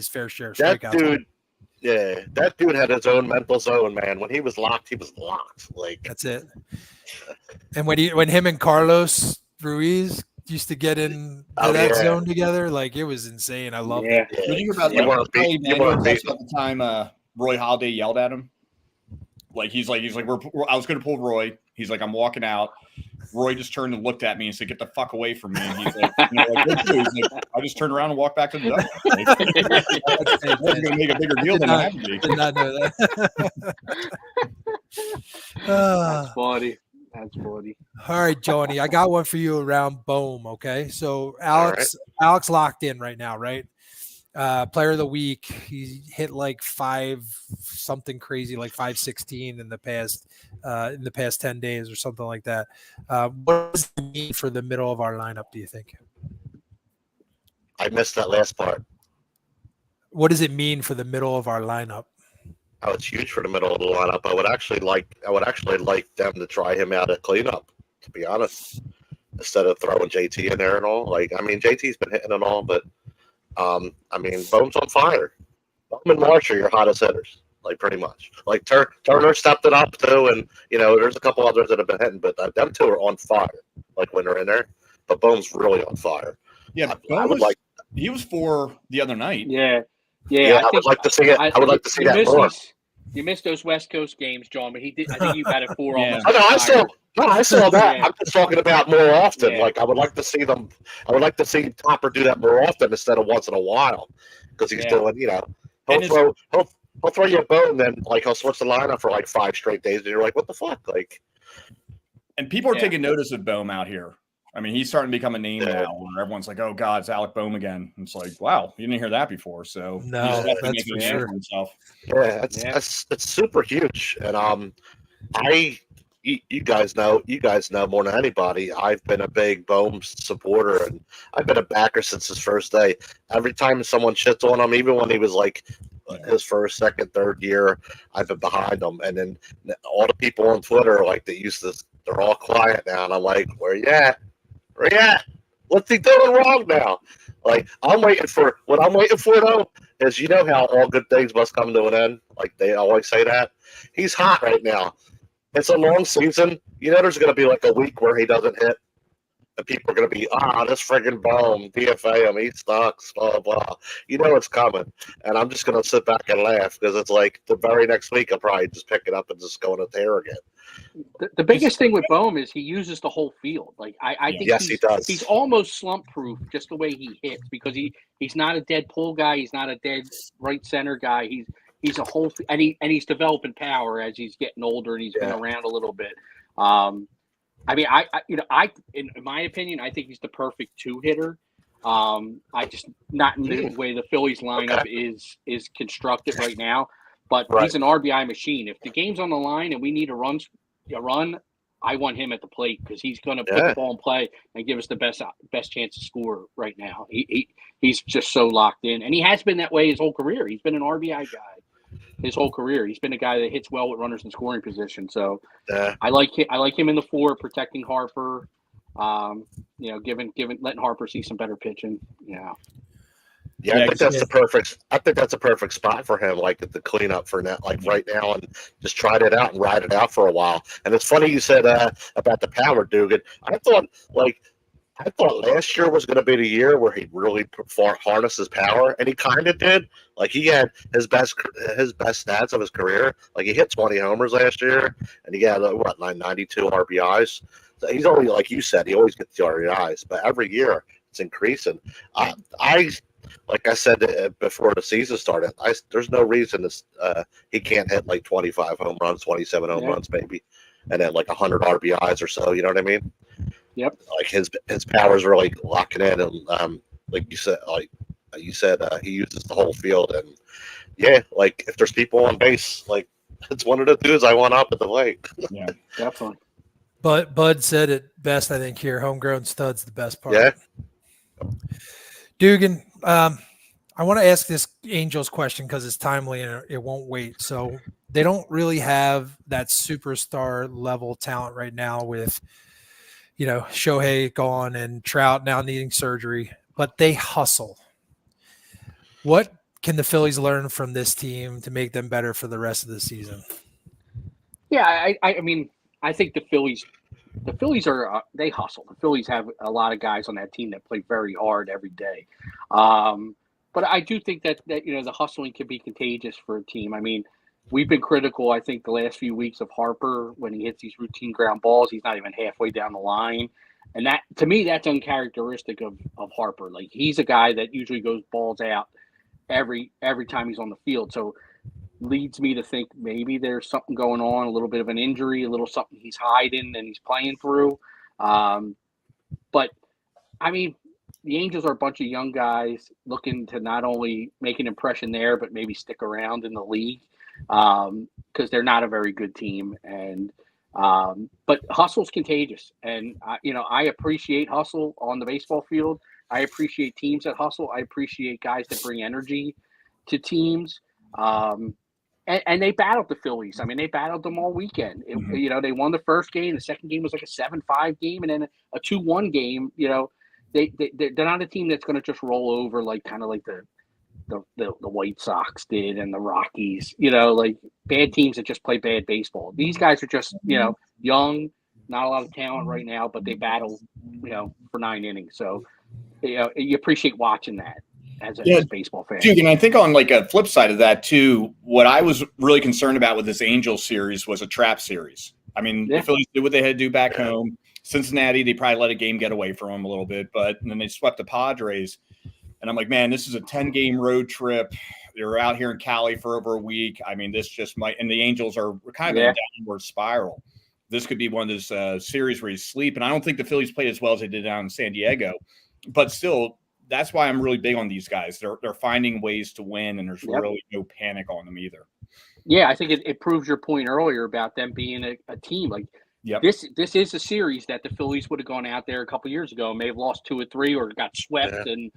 fair share of strikeouts. That dude had his own mental zone, man. When he was locked, he was locked. Like that's it. And when him and Carlos Ruiz used to get in that zone together, like it was insane. I love it. Yeah. You think about the time Roy Halladay yelled at him. He's like, I was going to pull Roy. He's like, I'm walking out. Roy just turned and looked at me and said, "Get the fuck away from me." And he's like, I just turned around and walked back to the dugout. I wasn't going to make a bigger deal than I had to be. Did not know that. That's funny. That's funny. All right, Johnny, I got one for you around Bohm. Okay, so Alex locked in right now, right? Player of the week. He hit like 5-something crazy, like 516 in the past 10 days or something like that. What does it mean for the middle of our lineup, do you think? I missed that last part. What does it mean for the middle of our lineup? Oh, it's huge for the middle of the lineup. I would actually like them to try him out at cleanup, to be honest, instead of throwing JT in there and all. JT's been hitting and all, but Bohm's on fire. Bohm and Marsh are your hottest hitters, pretty much. Turner stepped it up too, and there's a couple others that have been hitting, but them two are on fire. When they're in there, but Bohm's really on fire. Yeah, he was 4 the other night. Yeah. I would like to see it. I would like to see that more. You missed those West Coast games, John, but he did. I think you had it 4 almost. I saw that. Yeah. I'm just talking about more often. Yeah. I would like to see them. I would like to see Topper do that more often instead of once in a while, because he's doing. He'll throw you a bone, then he'll switch the lineup for 5 straight days, and you're like, what the fuck, And people are taking notice of Bohm out here. He's starting to become a name now, where everyone's like, "Oh God, it's Alec Bohm again." And it's like, wow, you didn't hear that before. So no, that's for sure. Yeah, it's super huge, and you guys know more than anybody. I've been a big Bohm supporter, and I've been a backer since his first day. Every time someone shits on him, even when he was his first, second, third year, I've been behind him. And then all the people on Twitter, they're all quiet now, and I'm like, where you at? Where you at? What's he doing wrong now? What I'm waiting for though is, how all good things must come to an end. They always say that. He's hot right now. It's a long season. There's going to be a week where he doesn't hit. And people are going to be, this friggin' bum, DFA him, he sucks, blah, blah. You know it's coming. And I'm just going to sit back and laugh because it's like the very next week I'll probably just pick it up and just go on a tear again. The biggest thing with Bohm is he uses the whole field. Like I think he does. He's almost slump proof just the way he hits because he's not a dead pull guy. He's not a dead right center guy. He's a whole and he's developing power as he's getting older and he's been around a little bit. I mean, in my opinion, I think he's the perfect two hitter. I just not in the way the Phillies lineup is constructed right now. But he's an RBI machine. If the game's on the line and we need a run, I want him at the plate because he's going to put the ball in play and give us the best chance to score right now. He's just so locked in, and he has been that way his whole career. He's been an RBI guy his whole career. He's been a guy that hits well with runners in scoring position. So I like him in the 4, protecting Harper. Letting Harper see some better pitching. Yeah, I think that's the perfect. I think that's a perfect spot for him, like at the cleanup for now, like right now, and just tried it out and ride it out for a while. And it's funny you said about the power, Dugan. I thought last year was going to be the year where he really harnessed his power, and he kind of did. Like he had his best stats of his career. Like he hit 20 homers last year, and he got 92 RBIs. So he's only, like you said, he always gets the RBIs, but every year it's increasing. Like I said before the season started, there's no reason he can't hit like 25 home runs, 27 home runs, maybe, and then like 100 RBIs or so. You know what I mean? Yep. Like his power's really locking in, and like you said, he uses the whole field, and like if there's people on base, like it's one of the dudes I want up at the plate. Yeah, definitely. But Bud said it best, I think. Here, homegrown stud's the best part. Yeah. Dugan, I want to ask this Angels question because it's timely and it won't wait. So they don't really have that superstar level talent right now with, Shohei gone and Trout now needing surgery, but they hustle. What can the Phillies learn from this team to make them better for the rest of the season? Yeah, I mean, I think the Phillies are they hustle. The Phillies have a lot of guys on that team that play very hard every day. But I do think that the hustling can be contagious for a team. I mean, we've been critical, I think, the last few weeks of Harper when he hits these routine ground balls. He's not even halfway down the line. And that, to me, that's uncharacteristic of Harper. Like, he's a guy that usually goes balls out every time he's on the field. So leads me to think maybe there's something going on, a little bit of an injury, a little something he's hiding and he's playing through. But, I mean, the Angels are a bunch of young guys looking to not only make an impression there, but maybe stick around in the league because they're not a very good team. And but hustle's contagious. And, I appreciate hustle on the baseball field. I appreciate teams that hustle. I appreciate guys that bring energy to teams. And they battled the Phillies. I mean, they battled them all weekend. They won the first game. The second game was like a 7-5 game, and then a 2-1 game. They're not a team that's going to just roll over like kind of like the White Sox did and the Rockies. Like bad teams that just play bad baseball. These guys are just young, not a lot of talent right now, but they battle for 9 innings. So you appreciate watching that. As a baseball fan. Dude, and I think on like a flip side of that too, what I was really concerned about with this Angels series was a trap series. I mean, the Phillies did what they had to do back home. Cincinnati, they probably let a game get away from them a little bit, but then they swept the Padres. And I'm like, man, this is a 10-game road trip. They're out here in Cali for over a week. I mean, this just might – and the Angels are kind of in a downward spiral. This could be one of those series where you sleep. And I don't think the Phillies played as well as they did down in San Diego. But still – that's why I'm really big on these guys. They're finding ways to win, and there's really no panic on them either. Yeah, I think it proves your point earlier about them being a team. Like this is a series that the Phillies would have gone out there a couple years ago and may have lost 2 or 3 or got swept and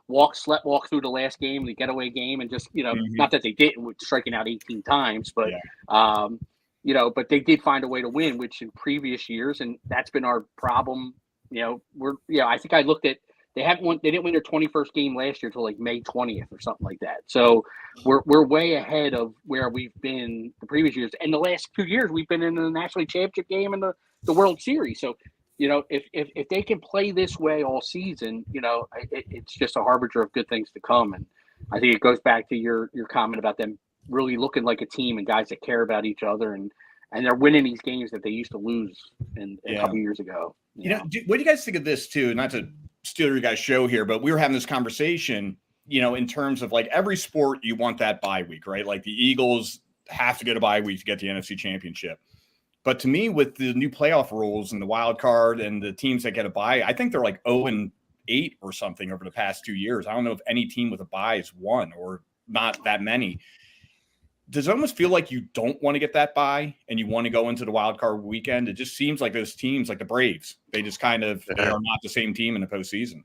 walk through the last game, the getaway game, and just not that they didn't with striking out 18 times, but but they did find a way to win, which in previous years, and that's been our problem. I think I looked at. They didn't win their 21st game last year until like May 20th or something like that. So we're way ahead of where we've been the previous years. And the last 2 years, we've been in the National League Championship game and the World Series. So, if they can play this way all season, it's just a harbinger of good things to come. And I think it goes back to your comment about them really looking like a team and guys that care about each other, and they're winning these games that they used to lose a couple years ago. What do you guys think of this too? Not to steal your guys' show here, but we were having this conversation, in terms of like every sport, you want that bye week, right? Like the Eagles have to get a bye week to get the NFC Championship. But to me, with the new playoff rules and the wild card and the teams that get a bye, I think they're like 0-8 or something over the past 2 years. I don't know if any team with a bye has won or not that many. Does it almost feel like you don't want to get that bye and you want to go into the wild card weekend? It just seems like those teams, like the Braves, they just kind of are not the same team in the postseason.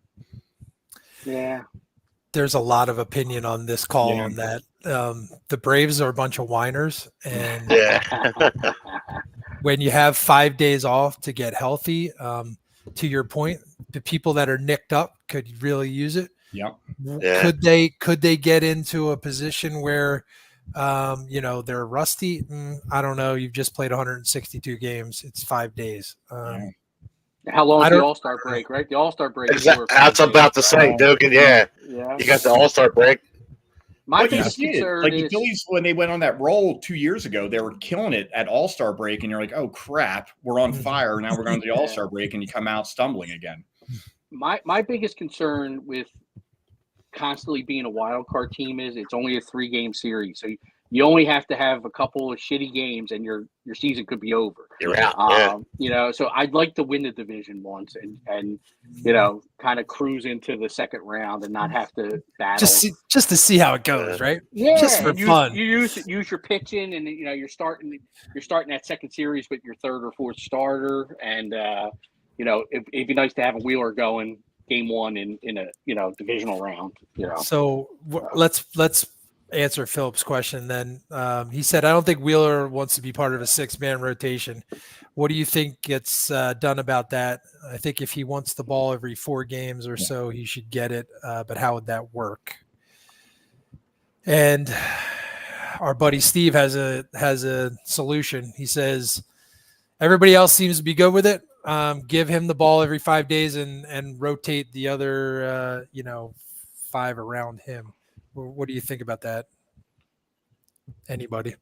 Yeah. There's a lot of opinion on this call on that. The Braves are a bunch of whiners, and when you have 5 days off to get healthy, to your point, the people that are nicked up could really use it. Yeah. Could they get into a position where they're rusty? I don't know. You've just played 162 games. It's 5 days. How long is the All-Star break, right? The All-Star break. That's about to say, Dugan. Yeah. You got the All-Star break. My biggest concern like the Phillies, when they went on that roll 2 years ago, they were killing it at All-Star break, and you're like, oh crap, we're on fire. Now we're going to the All-Star break, and you come out stumbling again. My biggest concern with constantly being a wild card team is it's only a 3-game series, so you only have to have a couple of shitty games, and your season could be over. You're out. So I'd like to win the division once, and kind of cruise into the second round and not have to battle. Just to see how it goes, right? Yeah, just for fun. You use your pitching, and you're starting that second series with your third or fourth starter, and it'd be nice to have a Wheeler going game one in a divisional round. So let's answer Philip's question then. He said, I don't think Wheeler wants to be part of a 6-man rotation. What do you think gets done about that? I think if he wants the ball every 4 games or so, he should get it. But how would that work? And our buddy Steve has a solution. He says, everybody else seems to be good with it. Give him the ball every 5 days and rotate the other 5 around him. What do you think about that? Anybody?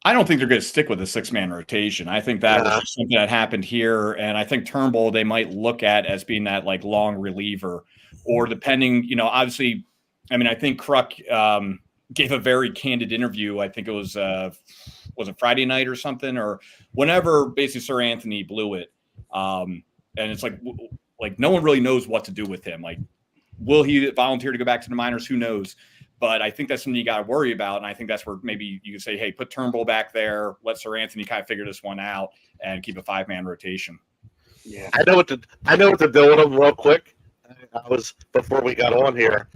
I don't think they're going to stick with a 6-man rotation. I think that was something that happened here, and I think Turnbull they might look at as being that like long reliever, or depending, obviously. I mean, I think Kruk gave a very candid interview. I think it was it Friday night or something, or whenever basically Sir Anthony blew it, and it's like no one really knows what to do with him. Like, will he volunteer to go back to the minors? Who knows? But I think that's something you got to worry about. And I think that's where maybe you can say, hey, put Turnbull back there. Let Sir Anthony kind of figure this one out and keep a 5-man rotation. Yeah. I know what to do with him real quick. Before we got on here.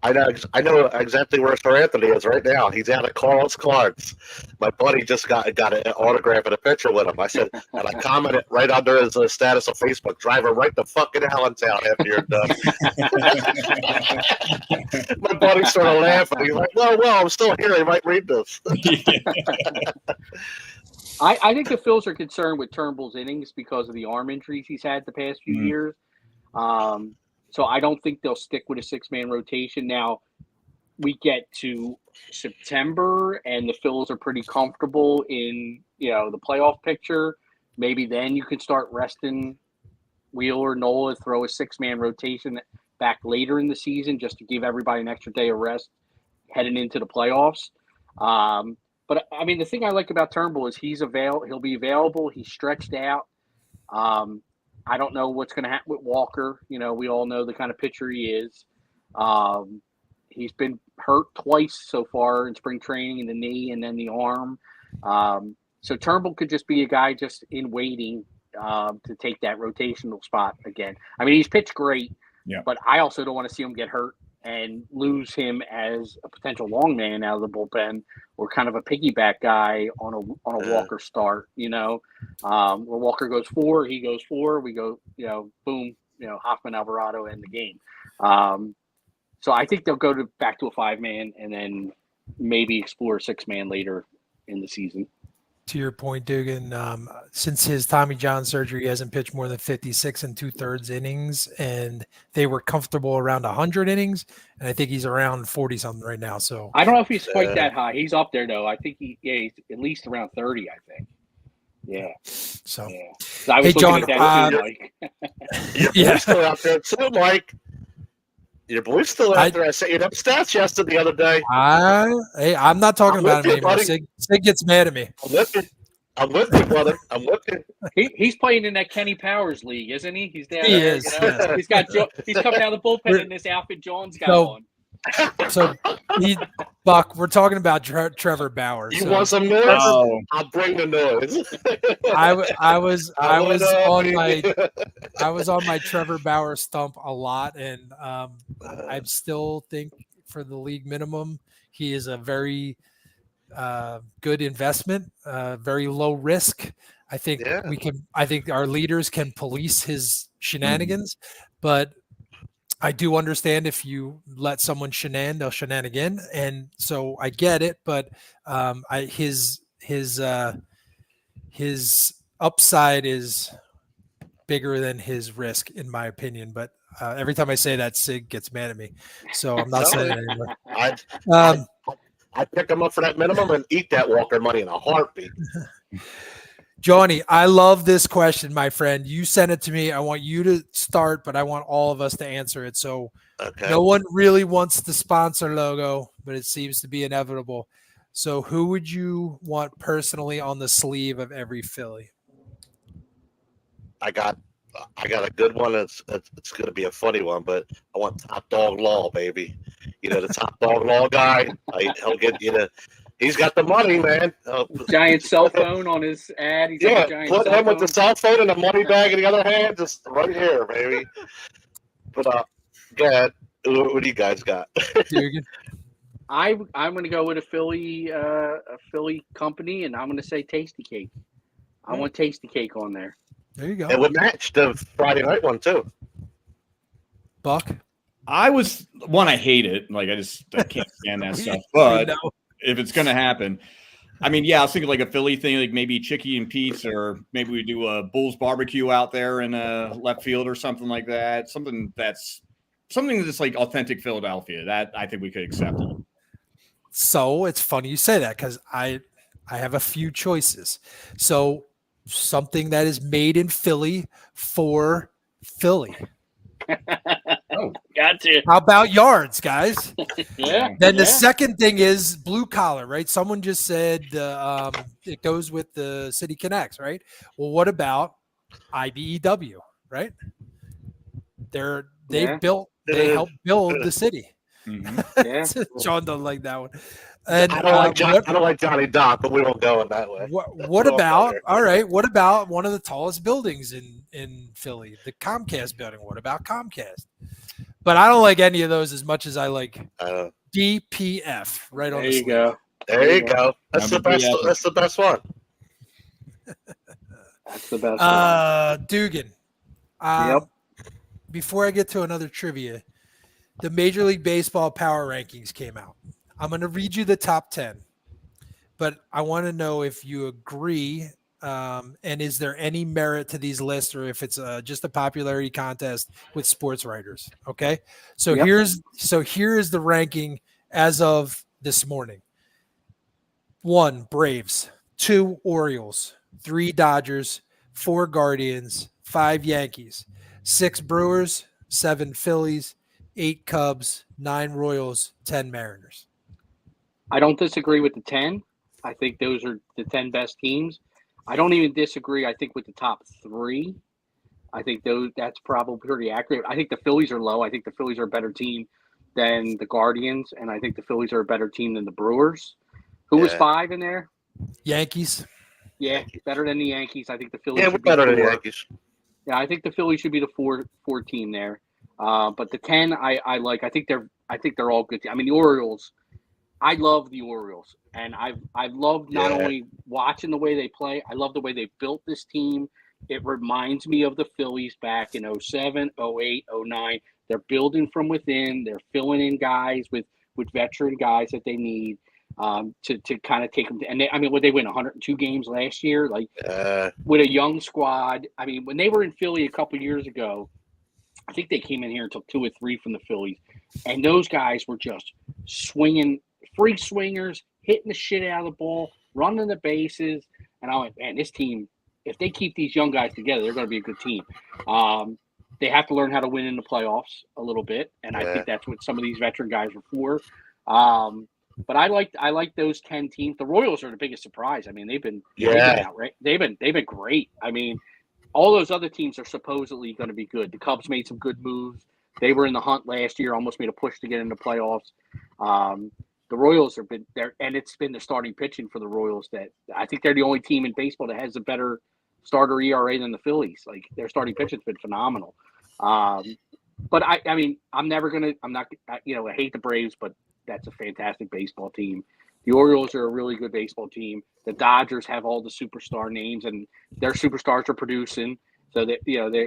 I know exactly where Sir Anthony is right now. He's out at Carl's Cards. My buddy just got an autograph and a picture with him. I said, and I commented right under his status on Facebook, drive her right to fucking Allentown after you're done. My buddy started laughing. He's like, well, I'm still here. He might read this. I think the Phils are concerned with Turnbull's innings because of the arm injuries he's had the past few years. So I don't think they'll stick with a 6-man rotation. Now, we get to September, and the Phils are pretty comfortable in the playoff picture. Maybe then you can start resting Wheeler, Nola, throw a 6-man rotation back later in the season just to give everybody an extra day of rest heading into the playoffs. But I mean, the thing I like about Turnbull is he'll be available. He's stretched out. I don't know what's going to happen with Walker. We all know the kind of pitcher he is. He's been hurt twice so far in spring training, in the knee and then the arm. So Turnbull could just be a guy just in waiting to take that rotational spot again. I mean, he's pitched great, but I also don't want to see him get hurt and lose him as a potential long man out of the bullpen, or kind of a piggyback guy on a Walker start, where Walker goes 4, he goes 4, we go, boom, Hoffman, Alvarado end the game. So I think they'll go back to a 5-man and then maybe explore a 6-man later in the season. To your point, Dugan, since his Tommy John surgery, he hasn't pitched more than 56 and 2/3 innings, and they were comfortable around 100 innings, and I think he's around 40 something right now. So I don't know if he's quite that high. He's up there though. I think he's at least around 30. I think. Yeah. So Yeah. So I was looking at that too, Mike. Your boy's still out there too, Mike. Your boy's still out there. I sent you them stats yesterday the other day. Hey, I'm not talking I'm about with him you, anymore. buddy. Sig gets mad at me. I'm with you, brother. I'm with you. He's playing in that Kenny Powers league, isn't he? He's down He there. is, You know? yes. He's got he's coming out of the bullpen in this outfit John's got So- on. So, Buck, we're talking about Trevor Bauer. You So want some noise? Oh, I'll bring the noise. I was on my baby. I was on my Trevor Bauer stump a lot, and I still think for the league minimum, he is a very good investment, very low risk. I think Yeah. I think our leaders can police his shenanigans, but I do understand if you let someone shenan, they'll shenan again, and so I get it. But his upside is bigger than his risk, in my opinion. But every time I say that, Sig gets mad at me, so I'm not saying it anymore. I pick him up for that minimum and eat that Walker money in a heartbeat. Johnny, I love this question, my friend. You sent it to me. I want you to start, but I want all of us to answer it. So Okay. no one really wants the sponsor logo, but it seems to be inevitable. So who would you want personally on the sleeve of every Philly? I got a good one. It's going to be a funny one, but I want Top Dog Law, baby. You know, the Top Dog Law guy. He'll get he's got the money, man. Giant cell phone on his ad. He's got a giant put cell him with phone. the cell phone and the money bag in the other hand, just right here, baby. But go ahead. What do you guys got? Dugan? I'm going to go with a Philly company, and I'm going to say Tasty Cake. I want Tasty Cake on there. There you go. It would match the Friday night one too. Buck? I hate it. Like I can't stand that stuff. But No. if it's gonna happen, I mean, yeah, I was thinking like a Philly thing, like maybe Chicky and Pete's, or maybe we do a Bulls barbecue out there in left field or something like that. Something that's like authentic Philadelphia. That I think we could accept. So it's funny you say that because I have a few choices. So something that is made in Philly for Philly. Oh, Gotcha. How about yards, guys? Yeah. Then the yeah. second thing is blue collar, right? Someone just said it goes with the City Connects, right? Well, what about IBEW, right? They helped build the city. mhm. Yeah. John doesn't like that one. And I don't like Johnny Doc, but we won't go in that way. what Well, about there. all right? What about one of the tallest buildings in Philly, the Comcast building? What about Comcast? But I don't like any of those as much as I like DPF. Right on There the you sleeve. go. There you go. That's the best. Yeah. That's the best one. That's the best one. Dugan. Yep. Before I get to another trivia, the Major League Baseball power rankings came out. I'm going to read you the top 10, but I want to know if you agree, and is there any merit to these lists, or if it's just a popularity contest with sports writers. Okay, so Yep. here is the ranking as of this morning. 1, Braves. 2, Orioles. 3, Dodgers. 4, Guardians. 5, Yankees. 6, Brewers. 7, Phillies. 8, Cubs. 9, Royals. 10, Mariners. I don't disagree with the 10. I think those are the 10 best teams. I don't even disagree, I think, with the top 3. I think that's probably pretty accurate. I think the Phillies are low. I think the Phillies are a better team than the Guardians, and I think the Phillies are a better team than the Brewers. Who was Yeah. 5 in there? Yankees. Yeah, better than the Yankees. I think the Phillies Yeah, we're should be better than the 4. Yankees. Yeah, I think the Phillies should be the 4 team there. But the 10, I like. I think they're all good. I mean, the Orioles. I love the Orioles, and I've loved not Yeah. only watching the way they play. I love the way they built this team. It reminds me of the Phillies back in 07, 08, 09. They're building from within. They're filling in guys with veteran guys that they need. to kind of take them. And they win 102 games last year, like with a young squad. I mean, when they were in Philly a couple years ago, I think they came in here and took 2 or 3 from the Phillies, and those guys were just swinging, free swingers, hitting the shit out of the ball, running the bases. And I went, man, this team, if they keep these young guys together, they're going to be a good team. They have to learn how to win in the playoffs a little bit, and I think that's what some of these veteran guys are for. But I like those 10 teams. The Royals are the biggest surprise. I mean, they've been outright. They've been great. I mean, all those other teams are supposedly going to be good. The Cubs made some good moves. They were in the hunt last year, almost made a push to get into playoffs. The Royals have been there, and it's been the starting pitching for the Royals that I think they're the only team in baseball that has a better starter ERA than the Phillies. Like, their starting pitching's been phenomenal. But I mean, I hate the Braves, but that's a fantastic baseball team. The Orioles are a really good baseball team. The Dodgers have all the superstar names, and their superstars are producing. So that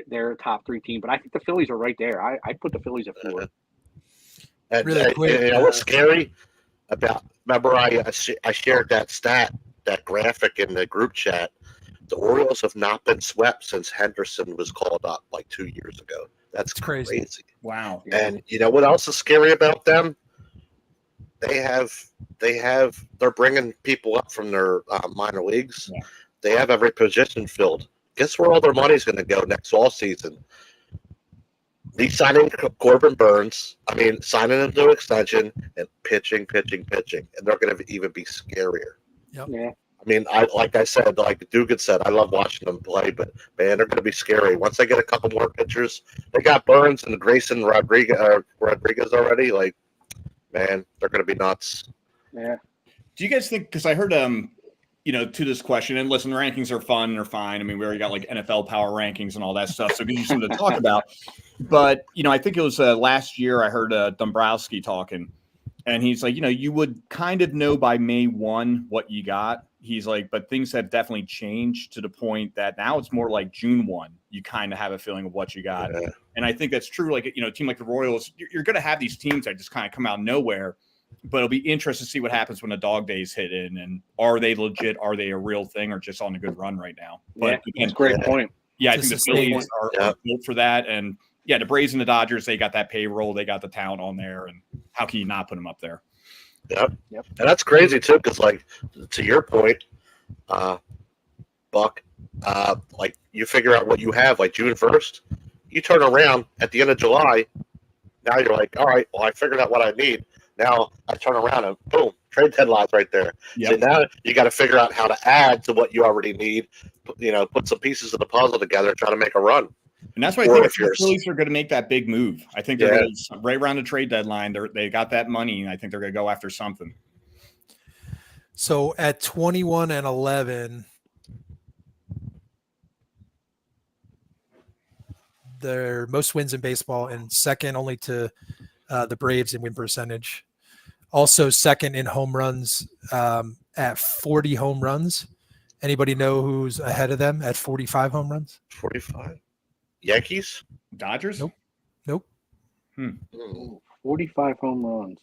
they're a top 3 team. But I think the Phillies are right there. I put the Phillies at 4. And, Really quick, you know what's scary about? Remember, I shared that graphic in the group chat. The Orioles have not been swept since Henderson was called up like 2 years ago. That's crazy. Wow. And you know what else is scary about them? They're bringing people up from their minor leagues. Yeah. They have every position filled. Guess where all their money's going to go next all season? Signing Corbin Burns. I mean, signing him to extension and pitching, and they're going to even be scarier. Yep. Yeah. I mean, like Dugan said, I love watching them play, but man, they're going to be scary once they get a couple more pitchers. They got Burns and Grayson Rodriguez already. Like, man, they're going to be nuts. Yeah. Do you guys think? Because I heard to this question, and listen, the rankings are fun, they're fine. I mean, we already got like NFL power rankings and all that stuff, so it gives you something to talk about. But I think it was last year I heard Dombrowski talking, and he's like, you would kind of know by May 1 what you got. He's like, but things have definitely changed to the point that now it's more like June 1. You kind of have a feeling of what you got. Yeah. And I think that's true. Like, a team like the Royals, you're going to have these teams that just kind of come out of nowhere, but it'll be interesting to see what happens when the dog days hit in. And are they legit? Are they a real thing, or just on a good run right now? But that's a great point. Yeah, I think the Phillies are built for that. And yeah, the Braves and the Dodgers, they got that payroll, they got the talent on there. And how can you not put them up there? Yep. And that's crazy too, because like to your point, Buck, like you figure out what you have like June 1st, you turn around at the end of July. Now you're like, all right, well, I figured out what I need. Now I turn around and boom, trade deadline's right there. Yep. So now you got to figure out how to add to what you already need. Put some pieces of the puzzle together, try to make a run. And that's why I think the Phillies are going to make that big move. I think they're going to, right around the trade deadline. They got that money, and I think they're going to go after something. So at 21-11, their most wins in baseball, and second only to the Braves in win percentage. Also second in home runs at 40 home runs. Anybody know who's ahead of them at 45 home runs? 45. Yankees? Dodgers? Nope. 45 home runs.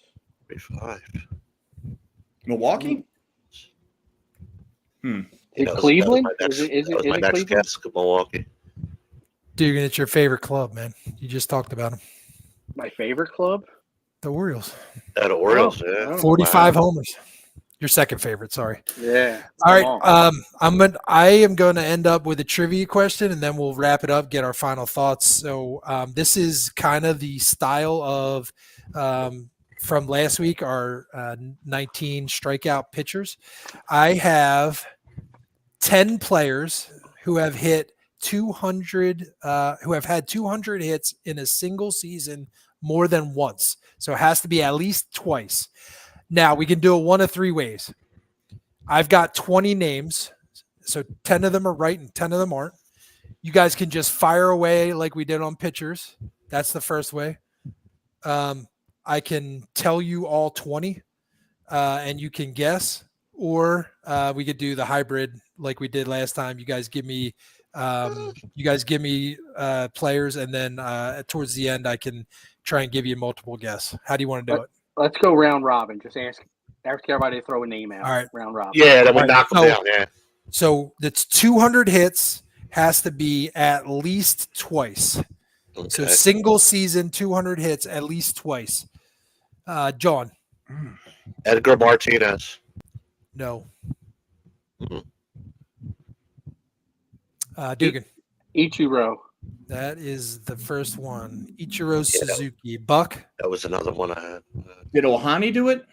45. Milwaukee? Is it Cleveland? Is my next guess, Milwaukee. Dude, it's your favorite club, man. You just talked about them. My favorite club? The Orioles. The Orioles, yeah. 45 homers. Your second favorite, sorry. Yeah. All right. I am going to end up with a trivia question, and then we'll wrap it up, get our final thoughts. So this is kind of the style of from last week, our 19 strikeout pitchers. I have 10 players who have hit 200, who have had 200 hits in a single season more than once. So it has to be at least twice. Now, we can do it one of three ways. I've got 20 names, so 10 of them are right and 10 of them aren't. You guys can just fire away like we did on pitchers. That's the first way. I can tell you all 20, and you can guess, or we could do the hybrid like we did last time. You guys give me players, and then towards the end, I can try and give you multiple guess. How do you want to do it? Let's go round robin. Just I don't care about they throw a name out. All right. Round robin. Yeah, then we All right, knock them so- down. Yeah. So that's 200 hits has to be at least twice. So Okay. single season, 200 hits at least twice. John, Edgar Martinez. no. Mhm. Dugan, Ichiro. that is the first one. Ichiro Yeah. Suzuki. Buck, That was another one I had. Did Ohani do it?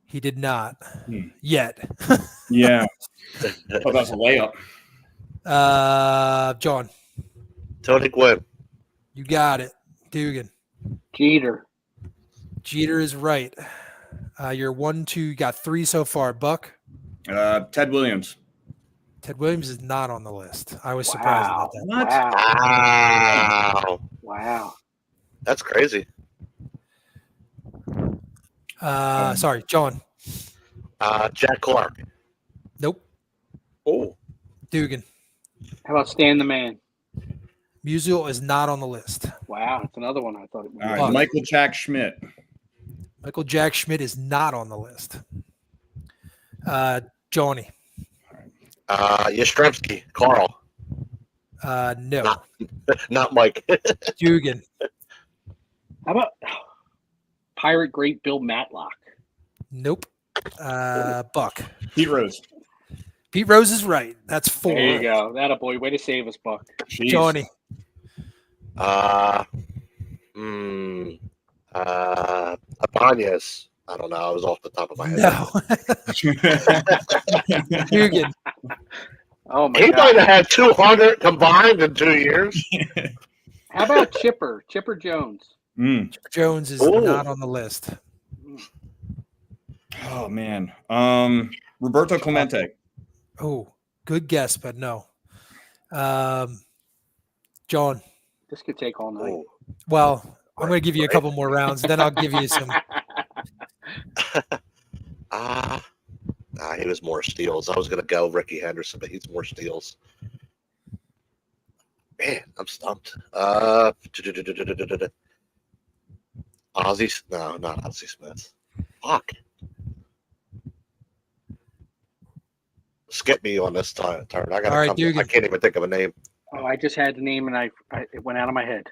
he did not Hmm. yet. Yeah. Oh, that's a layup. John, Tony Gwynn. you got it. Dugan, Jeter. Jeter is right. You're 1, 2, you got 3 so far. Buck, Ted Williams. Ted Williams is not on the list. I was surprised Wow. about that. What? Wow. Wow. Wow. That's crazy. Sorry, John. Jack Clark. Nope. Oh. Dugan. How about Stan the Man? Musial is not on the list. Wow, that's another one I thought it was. All right. Buck. Michael Jack Schmidt. Michael Jack Schmidt is not on the list. Johnny. Yastrzemski. Carl. No. Not Mike. Dugan. How about Pirate Great Bill Matlock? Nope. Buck. Pete Rose. Pete Rose is right. That's 4. There you go. That a boy. Way to save us, Buck. Jeez. Johnny. Abanez. I don't know. I was off the top of my head. No. Dugan. Oh my He might God. have had 200 combined in 2 years. How about Chipper? Chipper Jones. Jones is Ooh. not on the list. Oh man. Roberto Clemente. Oh, good guess, but no. John. This could take all night. Oh. Well, I'm going to give you a couple more rounds. Then I'll give you some. He was more steals. I was going to go Ricky Henderson, but he's more steals. Man, I'm stumped. Ozzy? No, not Ozzy Smith. Fuck. Skip me on this turn. I got. All right, Dugan. I can't even think of a name. Oh, I just had the name and it went out of my head.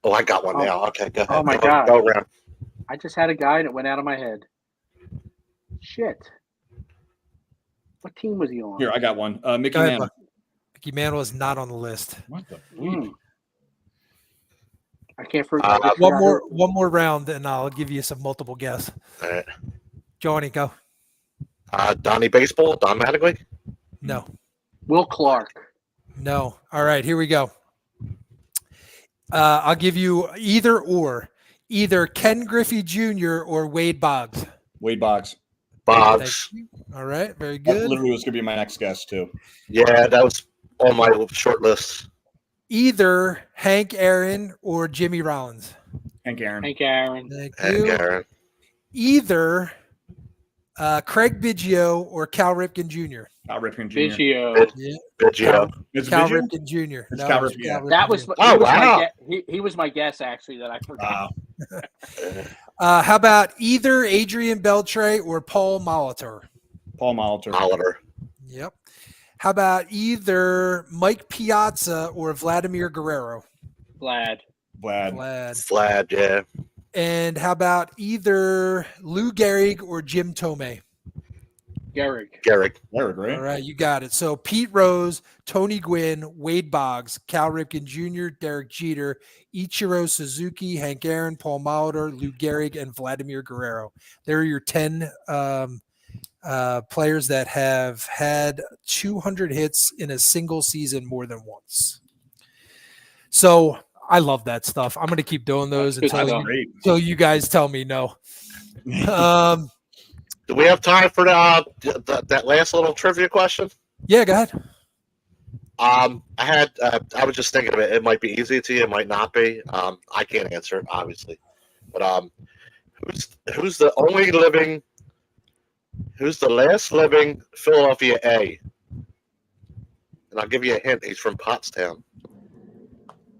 Oh, I got one Oh. now. Okay, go ahead. Oh, my Go- God. Go around. I just had a guy and it went out of my head. Shit. What team was he on? Here, I got one. Mickey Go ahead, Mantle. Buck. Mickey Mantle is not on the list. What the? Hmm. I can't forget. One more round, and I'll give you some multiple guess. All right. Johnny, go. Donnie Baseball, Don Mattingly. No. Will Clark. No. All right, here we go. I'll give you either or. Either Ken Griffey Jr. or Wade Boggs. Wade Boggs. Boggs. All right, very That good. literally was going to be my next guess too. Yeah, that was on my short list. Either Hank Aaron or Jimmy Rollins. Hank Aaron. Hank Aaron. Thank And you. Aaron. Either Craig Biggio or Cal Ripken Jr. Cal Ripken Jr. Biggio. Yeah, Biggio. It's Cal Biggio? Ripken Jr. It's No, Cal it's Ripken, yeah. That was. Jr. Oh, wow. He was my guess actually that I forgot. Wow. How about either Adrian Beltre or Paul Molitor? Paul Molitor. Oliver. Yep. How about either Mike Piazza or Vladimir Guerrero? Vlad. Vlad. Vlad. Vlad, yeah. And how about either Lou Gehrig or Jim Tomei? Gehrig. Garrick. Derek, right? All right, you got it. So Pete Rose, Tony Gwynn, Wade Boggs, Cal Ripken Jr., Derek Jeter, Ichiro Suzuki, Hank Aaron, Paul Molitor, Lou Gehrig, and Vladimir Guerrero. There are your 10 players that have had 200 hits in a single season more than once. So I love that stuff. I'm going to keep doing those That's good until stuff. you, until you guys tell me no. Do we have time for that last little trivia question? Yeah, go ahead. I was just thinking of it. It might be easy to you. It might not be. I can't answer it, obviously. But who's the last living Philadelphia A? And I'll give you a hint. He's from Pottstown,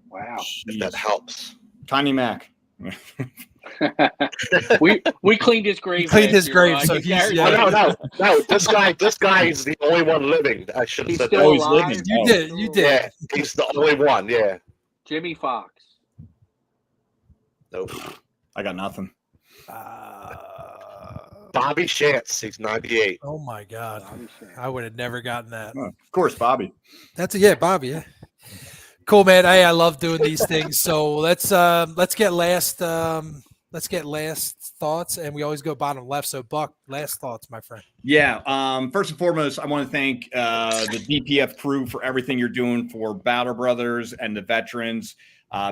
Wow. if that helps. Connie Mack. we cleaned his grave. Cleaned last his year, grave, Ryan. so You he's- carried yeah. it. No. This guy is the only one living. I should have He's said still that. Oh, he's alive. living. You Oh. did. You did. Yeah, he's the only one. Yeah. Jimmy Fox. Nope. I got nothing. Bobby Shantz. He's 98. Oh my God. Bobby Shantz. I would have never gotten that. Oh, of course, Bobby. Yeah, Bobby. Yeah. Cool, man. Hey, I love doing these things. So let's get last thoughts, and we always go bottom left. So Buck, last thoughts, my friend. Yeah. First and foremost, I want to thank the DPF crew for everything you're doing for Battle Brothers and the veterans.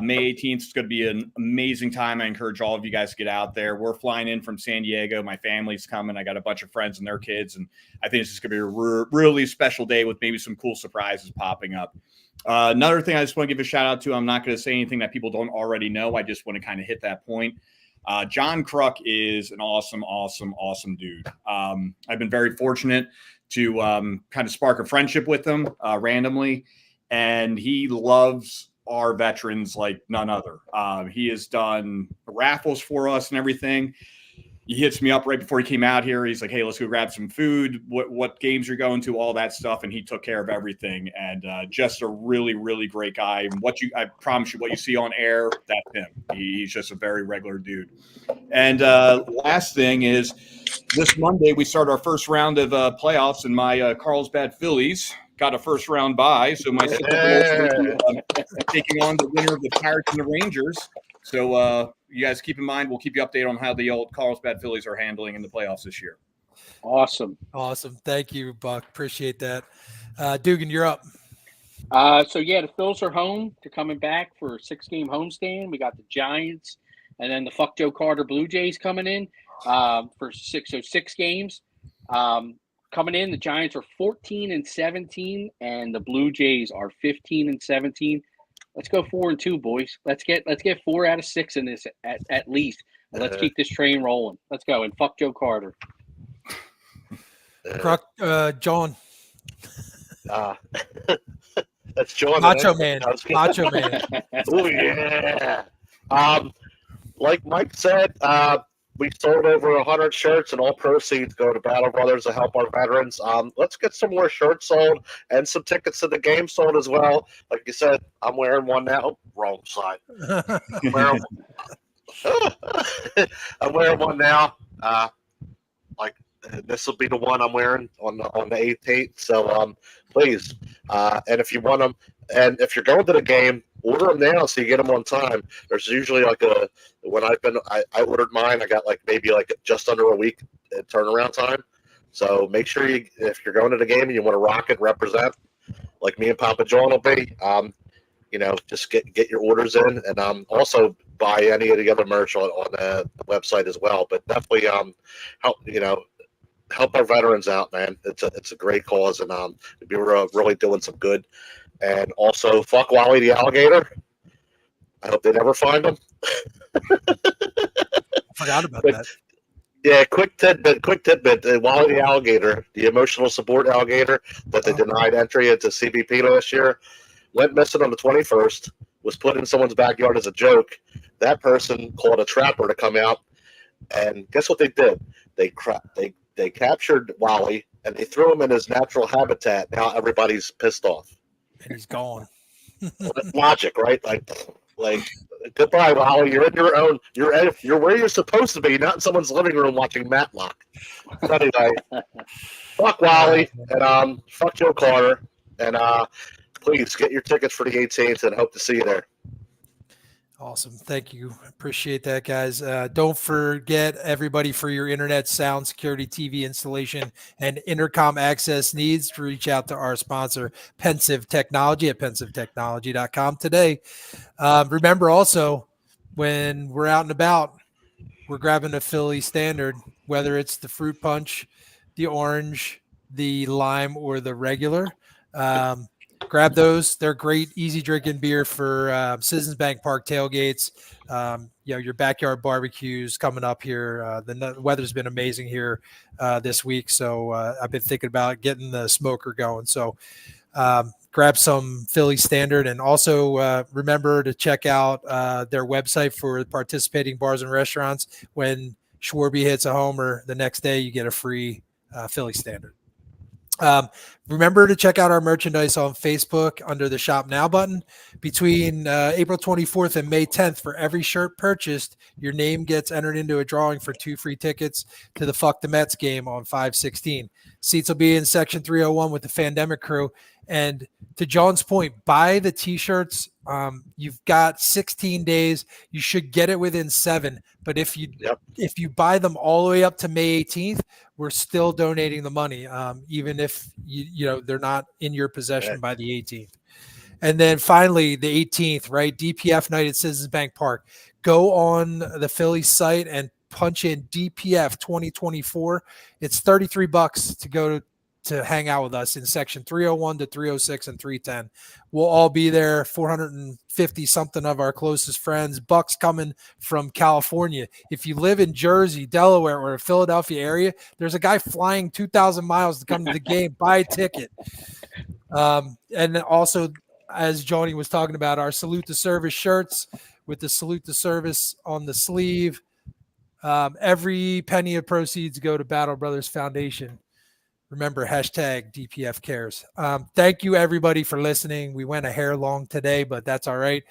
May 18th is going to be an amazing time. I encourage all of you guys to get out there. We're flying in from San Diego. My family's coming. I got a bunch of friends and their kids, and I think this is going to be a really special day with maybe some cool surprises popping up. Another thing I just want to give a shout out to, I'm not going to say anything that people don't already know. I just want to kind of hit that point. John Kruk is an awesome dude. I've been very fortunate to kind of spark a friendship with him randomly, and he loves our veterans like none other. He has done raffles for us and everything. He hits me up right before he came out here. He's like, "Hey, let's go grab some food. What games you're going to, all that stuff." And he took care of everything. And just a really great guy. And I promise you, what you see on air, that's him. He's just a very regular dude. And last thing is, this Monday we start our first round of playoffs, and my Carlsbad Phillies got a first round bye. So my taking on the winner of the Pirates and the Rangers. So you guys keep in mind, we'll keep you updated on how the old Carlsbad Phillies are handling in the playoffs this year. Awesome. Thank you, Buck. Appreciate that. Dugan, you're up. So yeah, the Phils are home. They're coming back for a 6-game homestand. We got the Giants, and then the Fuck Joe Carter Blue Jays coming in for 6 games. Coming in, the Giants are 14-17, and the Blue Jays are 15-17. Let's go 4-2, boys. Let's get 4 out of 6 in this at least. And let's keep this train rolling. Let's go, and fuck Joe Carter. John. That's John. Macho Man. Macho Man. Oh yeah. Like Mike said, we sold over 100 shirts, and all proceeds go to Battle Brothers to help our veterans. Let's get some more shirts sold and some tickets to the game sold as well. Like you said, I'm wearing one now. Wrong side. I'm wearing one now. This will be the one I'm wearing on the 18th. So please, and if you want them, and if you're going to the game, order them now so you get them on time. There's usually I ordered mine, I got maybe just under a week turnaround time. So make sure if you're going to the game and you want to rock it, represent, like me and Papa John will be, just get your orders in, and also buy any of the other merch on the website as well. But definitely help our veterans out, man. It's a great cause, and we're really doing some good. And also, fuck Wally the alligator. I hope they never find him. I forgot about that. Yeah, quick tidbit. Wally the alligator, the emotional support alligator that they denied entry into CBP last year, went missing on the 21st, was put in someone's backyard as a joke. That person called a trapper to come out, and guess what they did? They captured Wally, and they threw him in his natural habitat. Now everybody's pissed off. And he's gone. Well, that's logic, right? Like, goodbye, Wally. You're in your own. You're where you're supposed to be, not in someone's living room watching Matlock. So anyway, fuck Wally, and fuck Joe Carter, and please get your tickets for the 18th, and hope to see you there. Awesome. Thank you. Appreciate that, guys. Don't forget, everybody, for your internet, sound, security, TV installation, and intercom access needs, to reach out to our sponsor, Pensive Technology, at pensivetechnology.com today. Remember also, when we're out and about, we're grabbing a Philly standard, whether it's the fruit punch, the orange, the lime, or the regular. Grab those. They're great, easy drinking beer for Citizens Bank Park tailgates. Your backyard barbecues coming up here. The weather's been amazing here this week, so I've been thinking about getting the smoker going. So grab some Philly Standard, and also remember to check out their website for participating bars and restaurants. When Schwarby hits a homer, the next day you get a free Philly Standard. Remember to check out our merchandise on Facebook under the Shop Now button. Between April 24th and May 10th, for every shirt purchased, your name gets entered into a drawing for 2 free tickets to the Fuck the Mets game on 5/16. Seats will be in section 301 with the Fandemic crew. And to John's point, buy the t-shirts. You've got 16 days. You should get it within 7. But if you buy them all the way up to May 18th, we're still donating the money, even if they're not in your possession by the 18th. And then finally, the 18th, right? DPF night at Citizens Bank Park. Go on the Phillies site and punch in DPF 2024. It's $33 to go to hang out with us in section 301 to 306 and 310. We'll all be there. 450 something of our closest friends. Buck's coming from California. If you live in Jersey, Delaware, or the Philadelphia area, there's a guy flying 2,000 miles to come to the game. Buy a ticket. And then also, as Johnny was talking about, our Salute to Service shirts with the Salute to Service on the sleeve. Every penny of proceeds go to Battle Brothers Foundation. Remember, hashtag DPF cares. Thank you, everybody, for listening. We went a hair long today, but that's all right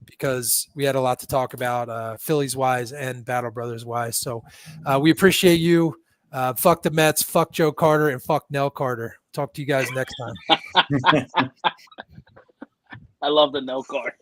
because we had a lot to talk about Phillies-wise and Battle Brothers-wise. So we appreciate you. Fuck the Mets, fuck Joe Carter, and fuck Nell Carter. Talk to you guys next time. I love the no Carter.